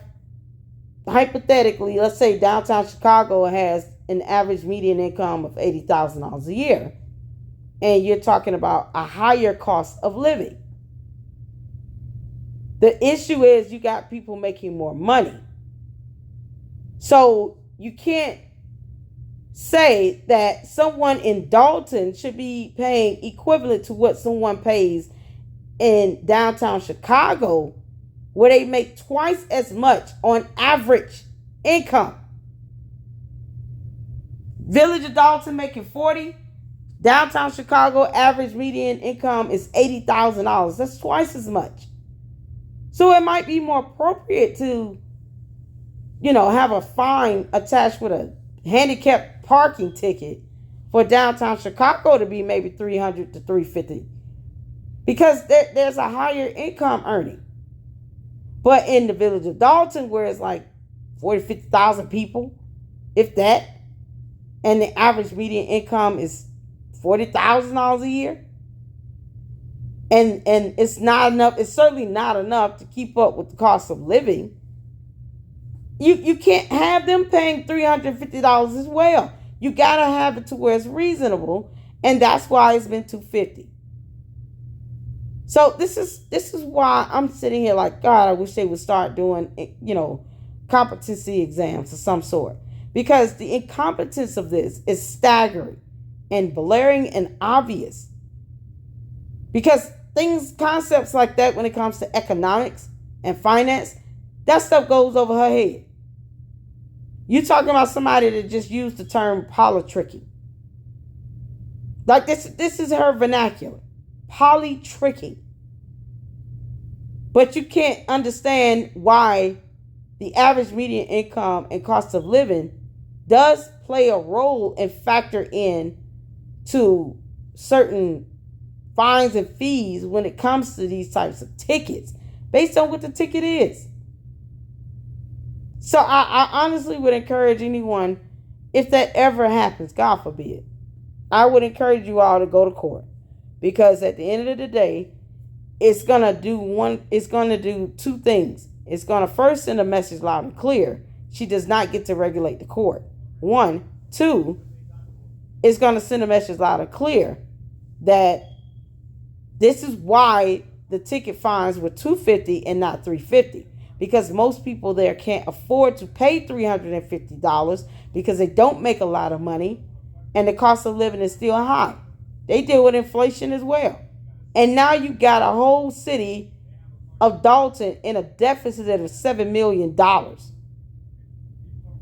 hypothetically, let's say downtown Chicago has an average median income of $80,000 a year, and you're talking about a higher cost of living. The issue is you got people making more money. So you can't say that someone in Dalton should be paying equivalent to what someone pays in downtown Chicago, where they make twice as much on average income. Village of Dalton making 40. Downtown Chicago average median income is $80,000. That's twice as much. So it might be more appropriate to, have a fine attached with a handicap parking ticket for downtown Chicago to be maybe $300 to $350, because there's a higher income earning. But in the village of Dalton, where it's like 40,000, 50,000 people, if that, and the average median income is $40,000 a year, and it's not enough. It's certainly not enough to keep up with the cost of living. You can't have them paying $350 as well. You gotta have it to where it's reasonable, and that's why it's been $250. So this is why I'm sitting here like, God, I wish they would start doing competency exams of some sort, because the incompetence of this is staggering and blaring and obvious. Because concepts like that, when it comes to economics and finance, that stuff goes over her head. You talking about somebody that just used the term politricking. Like this is her vernacular. Polytricking. But you can't understand why the average median income and cost of living does play a role and factor in to certain fines and fees when it comes to these types of tickets, based on what the ticket is. So I honestly would encourage anyone, if that ever happens, God forbid, I would encourage you all to go to court. because at the end of the day, it's gonna do two things. It's gonna first send a message loud and clear. She does not get to regulate the court. 1, 2, it's gonna send a message loud and clear that this is why the ticket fines were $250 and not $350, because most people there can't afford to pay $350 because they don't make a lot of money and the cost of living is still high. They deal with inflation as well. And now you got a whole city of Dalton in a deficit of $7 million.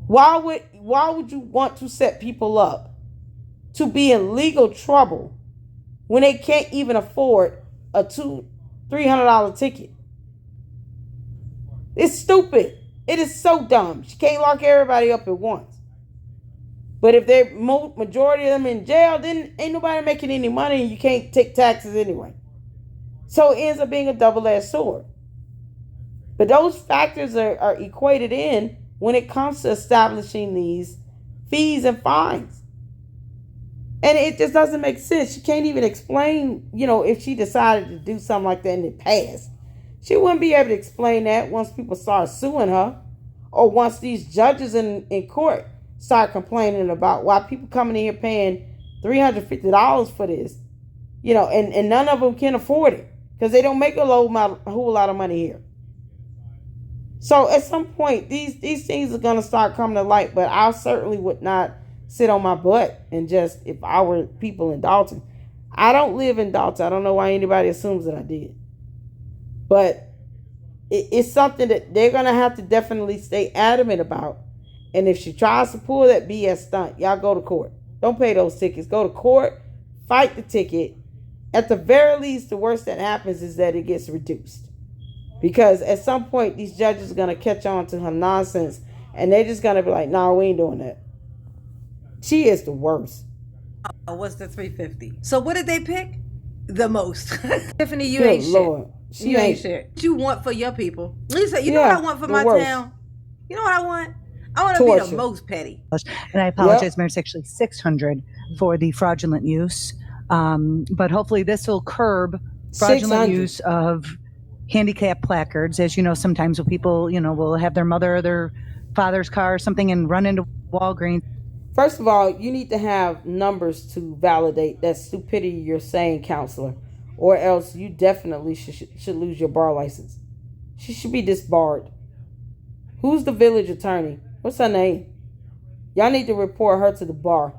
Why would you want to set people up to be in legal trouble when they can't even afford a $300 ticket? It's stupid. It is so dumb. She can't lock everybody up at once. But if they're majority of them in jail, then ain't nobody making any money and you can't take taxes anyway. So it ends up being a double-edged sword. But those factors are equated in when it comes to establishing these fees and fines. And it just doesn't make sense. She can't even explain, if she decided to do something like that in the past. She wouldn't be able to explain that once people start suing her, or once these judges in court start complaining about why people coming in here paying $350 for this, and none of them can afford it because they don't make a whole lot of money here. So at some point, these things are going to start coming to light, but I certainly would not sit on my butt and just, if I were people in Dalton. I don't live in Dalton. I don't know why anybody assumes that I did. But it's something that they're going to have to definitely stay adamant about. And if she tries to pull that BS stunt, y'all go to court. Don't pay those tickets. Go to court, fight the ticket. At the very least, the worst that happens is that it gets reduced. Because at some point, these judges are going to catch on to her nonsense. And they're just going to be like, no, we ain't doing that. She is the worst. What's the $350? So what did they pick? The most. Tiffany, you Good ain't Lord. shit. You ain't shit. What you want for your people? Lisa, you know what I want for my town? You know what I want? I want to be the most petty. And I apologize, Mayor, it's actually $600 for the fraudulent use. But hopefully this will curb fraudulent use of handicap placards. As you know, sometimes when people, will have their mother or their father's car or something and run into Walgreens. First of all, you need to have numbers to validate that stupidity you're saying, counselor, or else you definitely should lose your bar license. She should be disbarred. Who's the village attorney? What's her name? Y'all need to report her to the bar.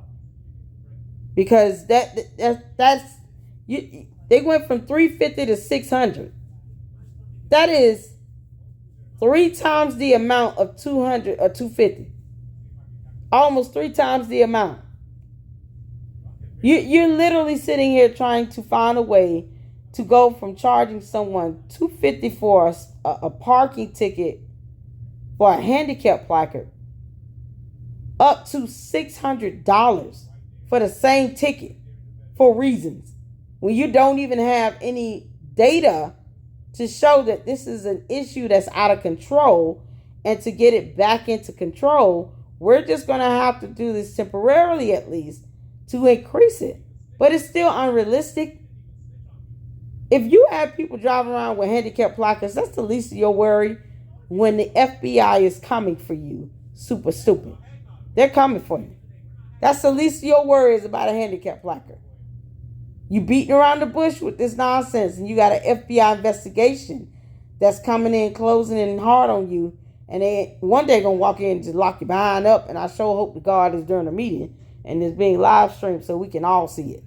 Because that's they went from $350 to $600. That is 3 times the amount of $200 or $250. Almost 3 times the amount. You're literally sitting here trying to find a way to go from charging someone $250 for a parking ticket for a handicap placard up to $600 for the same ticket for reasons when you don't even have any data to show that this is an issue that's out of control. And to get it back into control, we're just going to have to do this temporarily, at least, to increase it. But it's still unrealistic. If you have people driving around with handicap placards, that's the least of your worry when the FBI is coming for you. Super stupid. They're coming for you. That's the least of your worries about a handicap placard. You beating around the bush with this nonsense, and you got an FBI investigation that's coming in, closing in hard on you. And they one day gonna walk in and just lock you behind up. And I sure hope to God is during the meeting and it's being live streamed so we can all see it.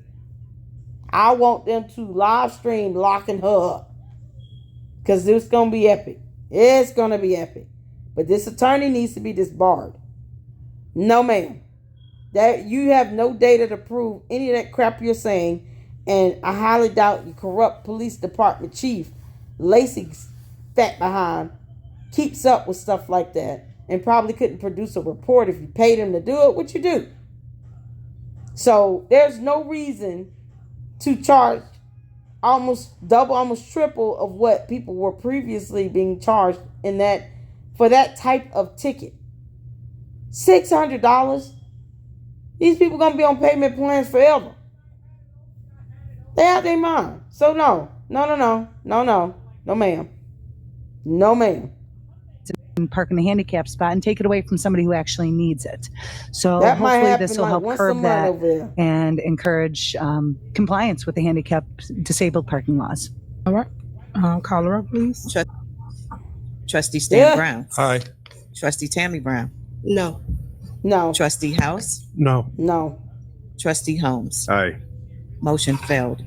I want them to live stream locking her up, because it's gonna be epic. It's gonna be epic. But this attorney needs to be disbarred. No, ma'am. That you have no data to prove any of that crap you're saying, and I highly doubt your corrupt police department chief, Lacey's fat behind, keeps up with stuff like that, and probably couldn't produce a report if you paid him to do it, which you do. So there's no reason to charge almost double, almost triple of what people were previously being charged in that for that type of ticket. $600. These people gonna be on payment plans forever. They have their mind. So no, ma'am. No, ma'am. And park in the handicap spot and take it away from somebody who actually needs it. So That might hopefully happen this will like help once a curb month that over there. and encourage compliance with the handicap disabled parking laws. All right. Call her up, please. Trustee Stan Yeah. Brown. Aye. Trustee Tammy Brown. No. No, Trustee House. No. no. Trustee Holmes. Aye. Motion failed.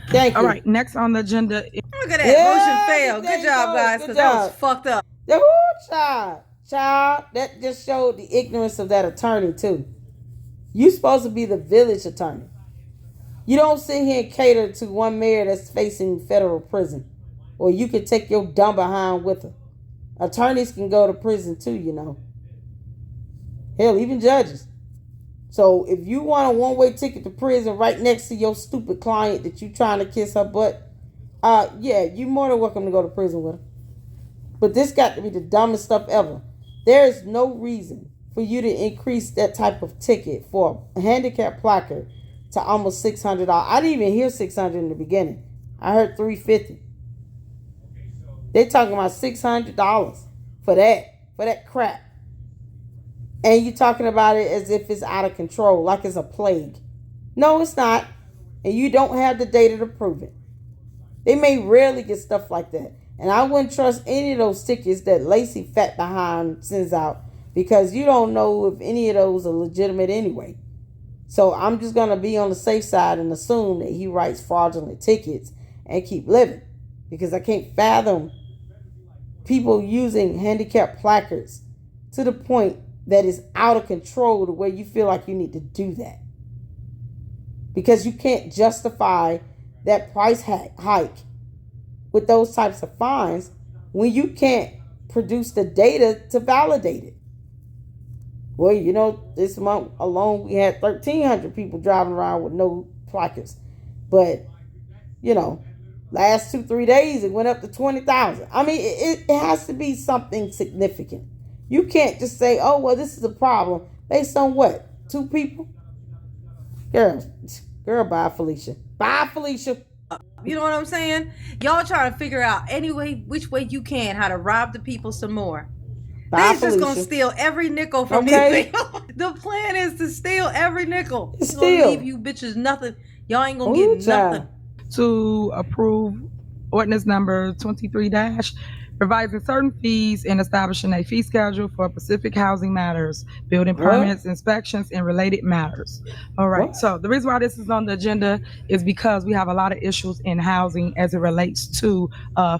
Thank you. All right. Next on the agenda is Look at that. Yeah, Motion failed. there Good you job, go. guys, Good because that was job. fucked up. The whole child, that just showed the ignorance of that attorney too. You supposed to be the village attorney. You don't sit here and cater to one mayor that's facing federal prison, or you can take your dumb behind with her. Attorneys can go to prison too, you know. Hell, even judges. So if you want a one-way ticket to prison right next to your stupid client that you trying to kiss her butt, yeah, you more than welcome to go to prison with her. But this got to be the dumbest stuff ever. There is no reason for you to increase that type of ticket for a handicap placard to almost $600. I didn't even hear $600 in the beginning. I heard $350. They talking about $600 for that crap. And you talking about it as if it's out of control, like it's a plague. No, it's not. And you don't have the data to prove it. They may rarely get stuff like that. And I wouldn't trust any of those tickets that Lacey Fat Behind sends out, because you don't know if any of those are legitimate anyway. So I'm just going to be on the safe side and assume that he writes fraudulent tickets and keep living, because I can't fathom people using handicap placards to the point that is out of control to where you feel like you need to do that. Because you can't justify that price hike with those types of fines when you can't produce the data to validate it. Well, you know, this month alone we had 1,300 people driving around with no placards. But, you know, last 2-3 days it went up to 20,000. I mean, it has to be something significant. You can't just say, oh, well, this is a problem based on what? 2 people? Girl, bye, Felicia. Bye, Felicia. You know what I'm saying? Y'all trying to figure out any way, which way you can, how to rob the people some more. Bye, They're just Felicia. gonna steal every nickel from Okay. these people. The plan is to steal every nickel. It's Steal. gonna leave you bitches nothing. Y'all ain't gonna Ooh, get child. nothing. to approve ordinance number 23- revising certain fees and establishing a fee schedule for Pacific Housing Matters, building What? permits, inspections, and related matters. All right. What? So the reason why this is on the agenda is because we have a lot of issues in housing as it relates to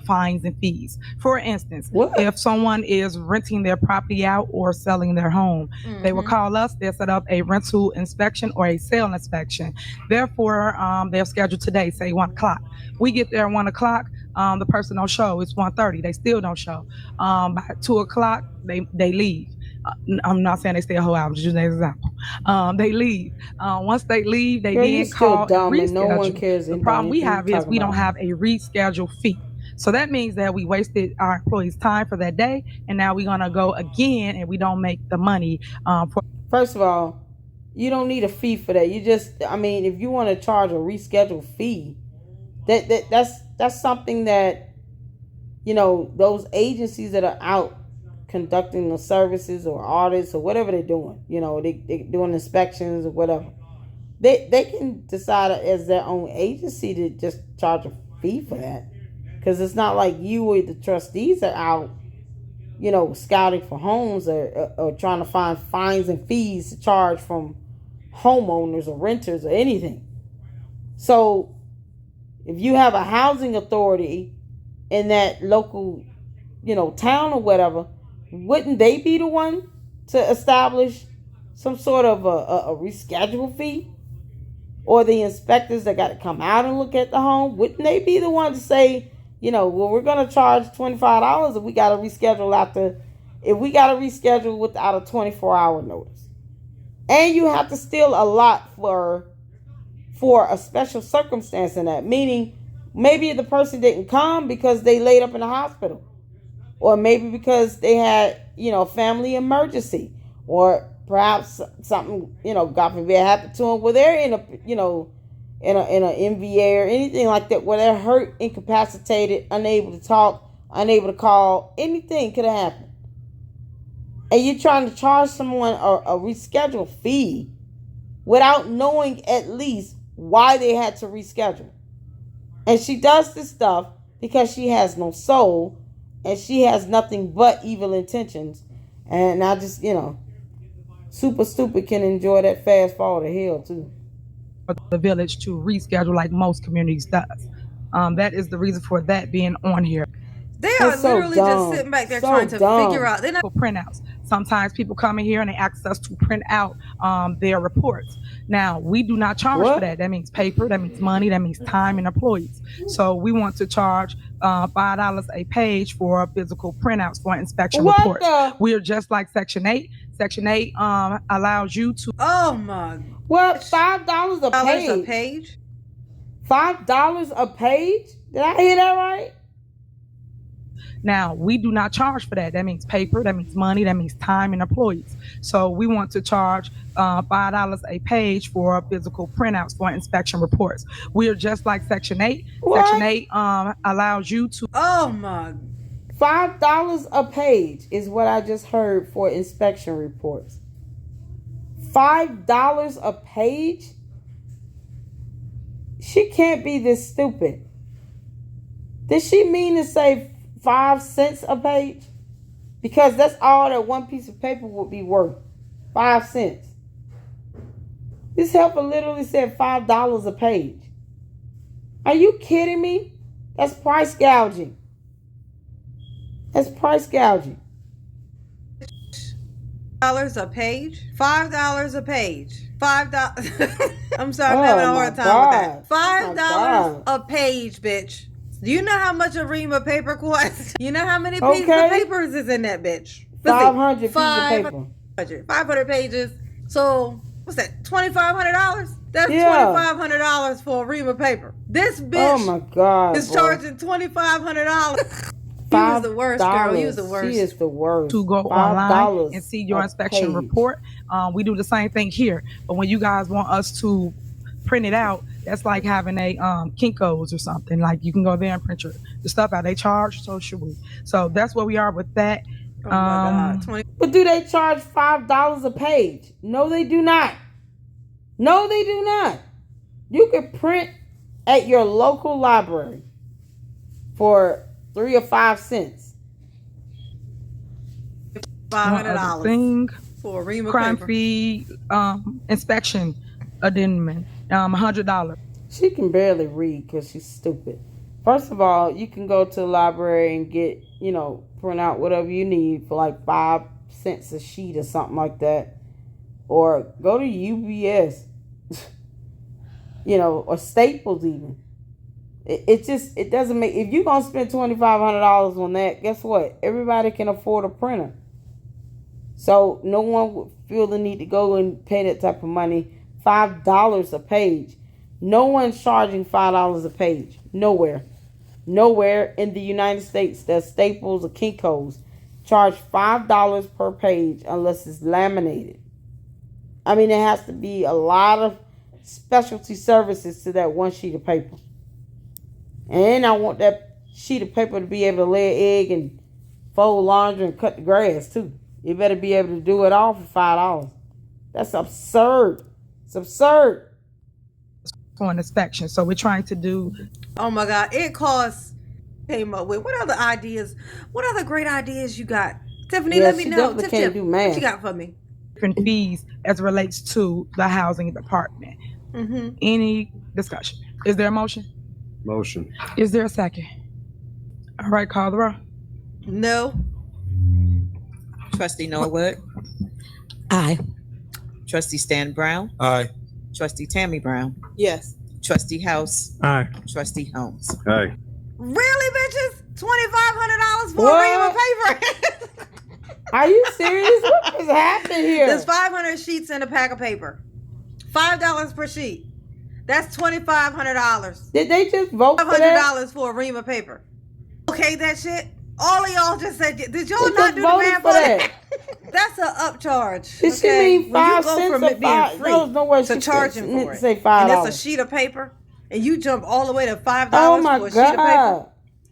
fines and fees. For instance, What? if someone is renting their property out or selling their home, they will call us. They'll set up a rental inspection or a sale inspection. Therefore, they're scheduled today, say 1 o'clock. We get there at 1 o'clock. The person don't show. It's 1:30. They still don't show. By 2 o'clock, they leave. I'm not saying they stay a whole hour. I'm just using an example. They leave. Once they leave, they Girl, you then still call and dumb and no one reschedule. cares The about problem we anything have you is talking we don't about. have a reschedule fee. So that means that we wasted our employees' time for that day, and now we're gonna go again, and we don't make the money for. First of all, you don't need a fee for that. You just, I mean, if you want to charge a rescheduled fee, that's something that, you know, those agencies that are out conducting the services or audits or whatever they're doing, you know, they're doing inspections or whatever. They can decide as their own agency to just charge a fee for that. Because it's not like you or the trustees are out, you know, scouting for homes or trying to find fines and fees to charge from homeowners or renters or anything. So if you have a housing authority in that local, you know, town or whatever, wouldn't they be the one to establish some sort of a reschedule fee? Or the inspectors that got to come out and look at the home, wouldn't they be the one to say, you know, well, we're going to charge $25 if we got to reschedule without a 24-hour notice. And you have to steal a lot for a special circumstance in that, meaning maybe the person didn't come because they laid up in the hospital, or maybe because they had, you know, a family emergency, or perhaps something, you know, God forbid happened to them where they're in a, you know, in a MVA or anything like that, where they're hurt, incapacitated, unable to talk, unable to call, anything could have happened. And you're trying to charge someone a reschedule fee without knowing at least why they had to reschedule. And she does this stuff because she has no soul and she has nothing but evil intentions. And I just, super stupid can enjoy that fast fall to hell too. The village to reschedule like most communities does. That is the reason for that being on here. They are That's so literally dumb. just sitting back there So trying to dumb. figure out. They're not. Printouts. Sometimes people come in here and they ask us to print out their reports. Now, we do not charge for that. That means paper, that means money, that means time and employees. So we want to charge $5 a page for physical printouts for inspection reports. We are just like Section 8. Section 8 allows you to. Oh my. What? $5 a page? A page? $5 a page? Did I hear that right? Now, we do not charge for that. That means paper, that means money, that means time and employees. So we want to charge $5 a page for physical printouts for inspection reports. We are just like Section 8. What? Section 8 allows you to. Oh my. $5 a page is what I just heard for inspection reports. $5 a page? She can't be this stupid. Did she mean to say 5 cents a page? Because that's all that one piece of paper would be worth. 5 cents. This helper literally said $5 a page. Are you kidding me? That's price gouging. That's price gouging. $5 a page? $5 a page. $5. I'm sorry, I'm having a hard time with that. $5 a page, bitch. Do you know how much a ream of paper costs? You know how many pieces of paper is in that bitch? 500 pieces of paper. 500 pages. So what's that? $2,500? That's $2,500 for a ream of paper. This bitch, oh my God, is charging $2,500. You was the worst, girl. You was the worst. She is the worst. To go online and see your inspection report. We do the same thing here. But when you guys want us to print it out, that's like having a Kinko's or something. Like you can go there and print the stuff out. They charge, so should we. So that's where we are with that. Oh my God. But do they charge $5 a page? No, they do not. No, they do not. You could print at your local library for 3 or 5 cents. $500 for a ream of crime paper. fee inspection addendum, $100. She can barely read because she's stupid. First of all, you can go to the library and get, print out whatever you need for like 5 cents a sheet or something like that. Or go to UBS, or Staples even. It doesn't make, if you're going to spend $2,500 on that, guess what? Everybody can afford a printer. So no one would feel the need to go and pay that type of money. $5 a page. No one's charging $5 a page. Nowhere in the United States that Staples or Kinko's charge $5 per page unless it's laminated. I mean, there has to be a lot of specialty services to that one sheet of paper. And I want that sheet of paper to be able to lay an egg and fold laundry and cut the grass too. You better be able to do it all for $5. That's absurd. It's absurd. For an inspection. So we're trying to do. Oh my God. It costs. Came up with. What other ideas? What other great ideas you got? Tiffany, let me know. Definitely can't do math. What you got for me? Different fees as it relates to the housing department. Mm-hmm. Any discussion? Is there a motion? Motion. Is there a second? All right, call the roll. No. Trustee Norwood. Aye. Trustee Stan Brown. Aye. Trustee Tammy Brown. Yes. Trustee House. Aye. Trustee Holmes. Aye. Really, bitches? $2,500 for a ream of paper? Are you serious? What is happening here? There's 500 sheets in a pack of paper. $5 per sheet. That's $2,500. Did they just vote for that? $500 for a ream of paper. Okay, that shit. All of y'all just said. Did y'all They not just do the voted math for on that. that? That's an upcharge. Did she okay? mean When you 5 go cents from or it being five? free No way to she charging for it, say and $5. it's a sheet of paper, and you jump all the way to $5 Oh my for a sheet of paper God.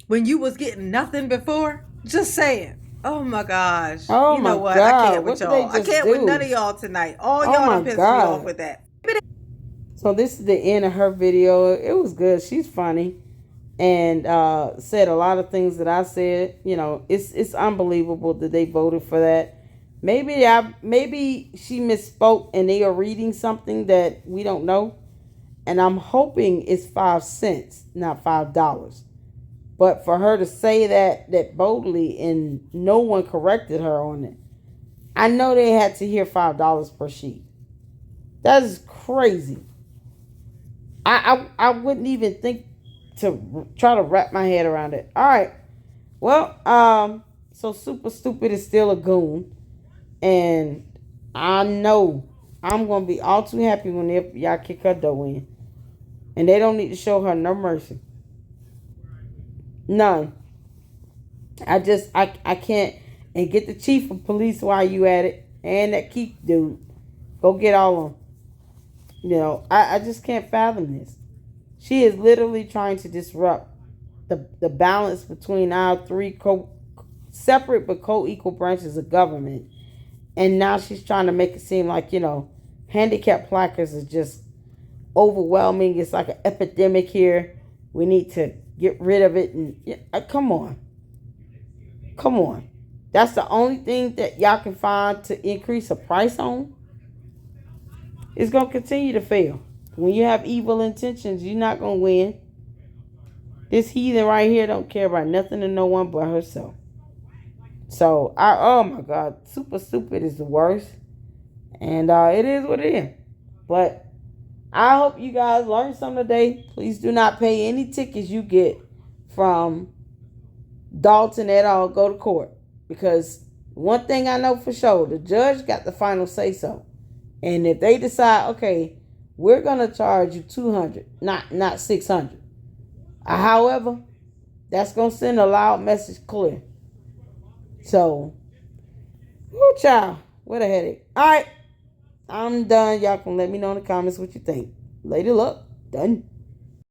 when you was getting nothing before. Just saying. Oh my gosh. Oh you know my what? God. I can't with What did they y'all. I just can't with do? none of y'all tonight. All Oh y'all my done pissed me God. off with that. So this is the end of her video. It was good. She's funny. And said a lot of things that I said. You know, it's unbelievable that they voted for that. Maybe she misspoke and they are reading something that we don't know. And I'm hoping it's 5 cents, not $5. But for her to say that boldly and no one corrected her on it, I know they had to hear $5 per sheet. That is crazy. I wouldn't even think to try to wrap my head around it. All right. Well, so Super Stupid is still a goon. And I know I'm going to be all too happy when y'all kick her dough in. And they don't need to show her no mercy. None. I can't. And get the chief of police while you at it. And that Keith dude. Go get all of them. You know, I just can't fathom this. She is literally trying to disrupt the balance between our three separate but co-equal branches of government. And now she's trying to make it seem like, you know, handicap placards are just overwhelming. It's like an epidemic here. We need to get rid of it. And come on. Come on. That's the only thing that y'all can find to increase the price on. It's going to continue to fail. When you have evil intentions, you're not going to win. This heathen right here don't care about nothing and no one but herself. So, oh my God, Super Stupid is the worst. And it is what it is. But I hope you guys learned something today. Please do not pay any tickets you get from Dalton at all. Go to court. Because one thing I know for sure, the judge got the final say so. And if they decide, okay, we're going to charge you $200, not $600. However, that's going to send a loud message clear. So, whoo, child, what a headache. All right, I'm done. Y'all can let me know in the comments what you think. Lady Luck, done.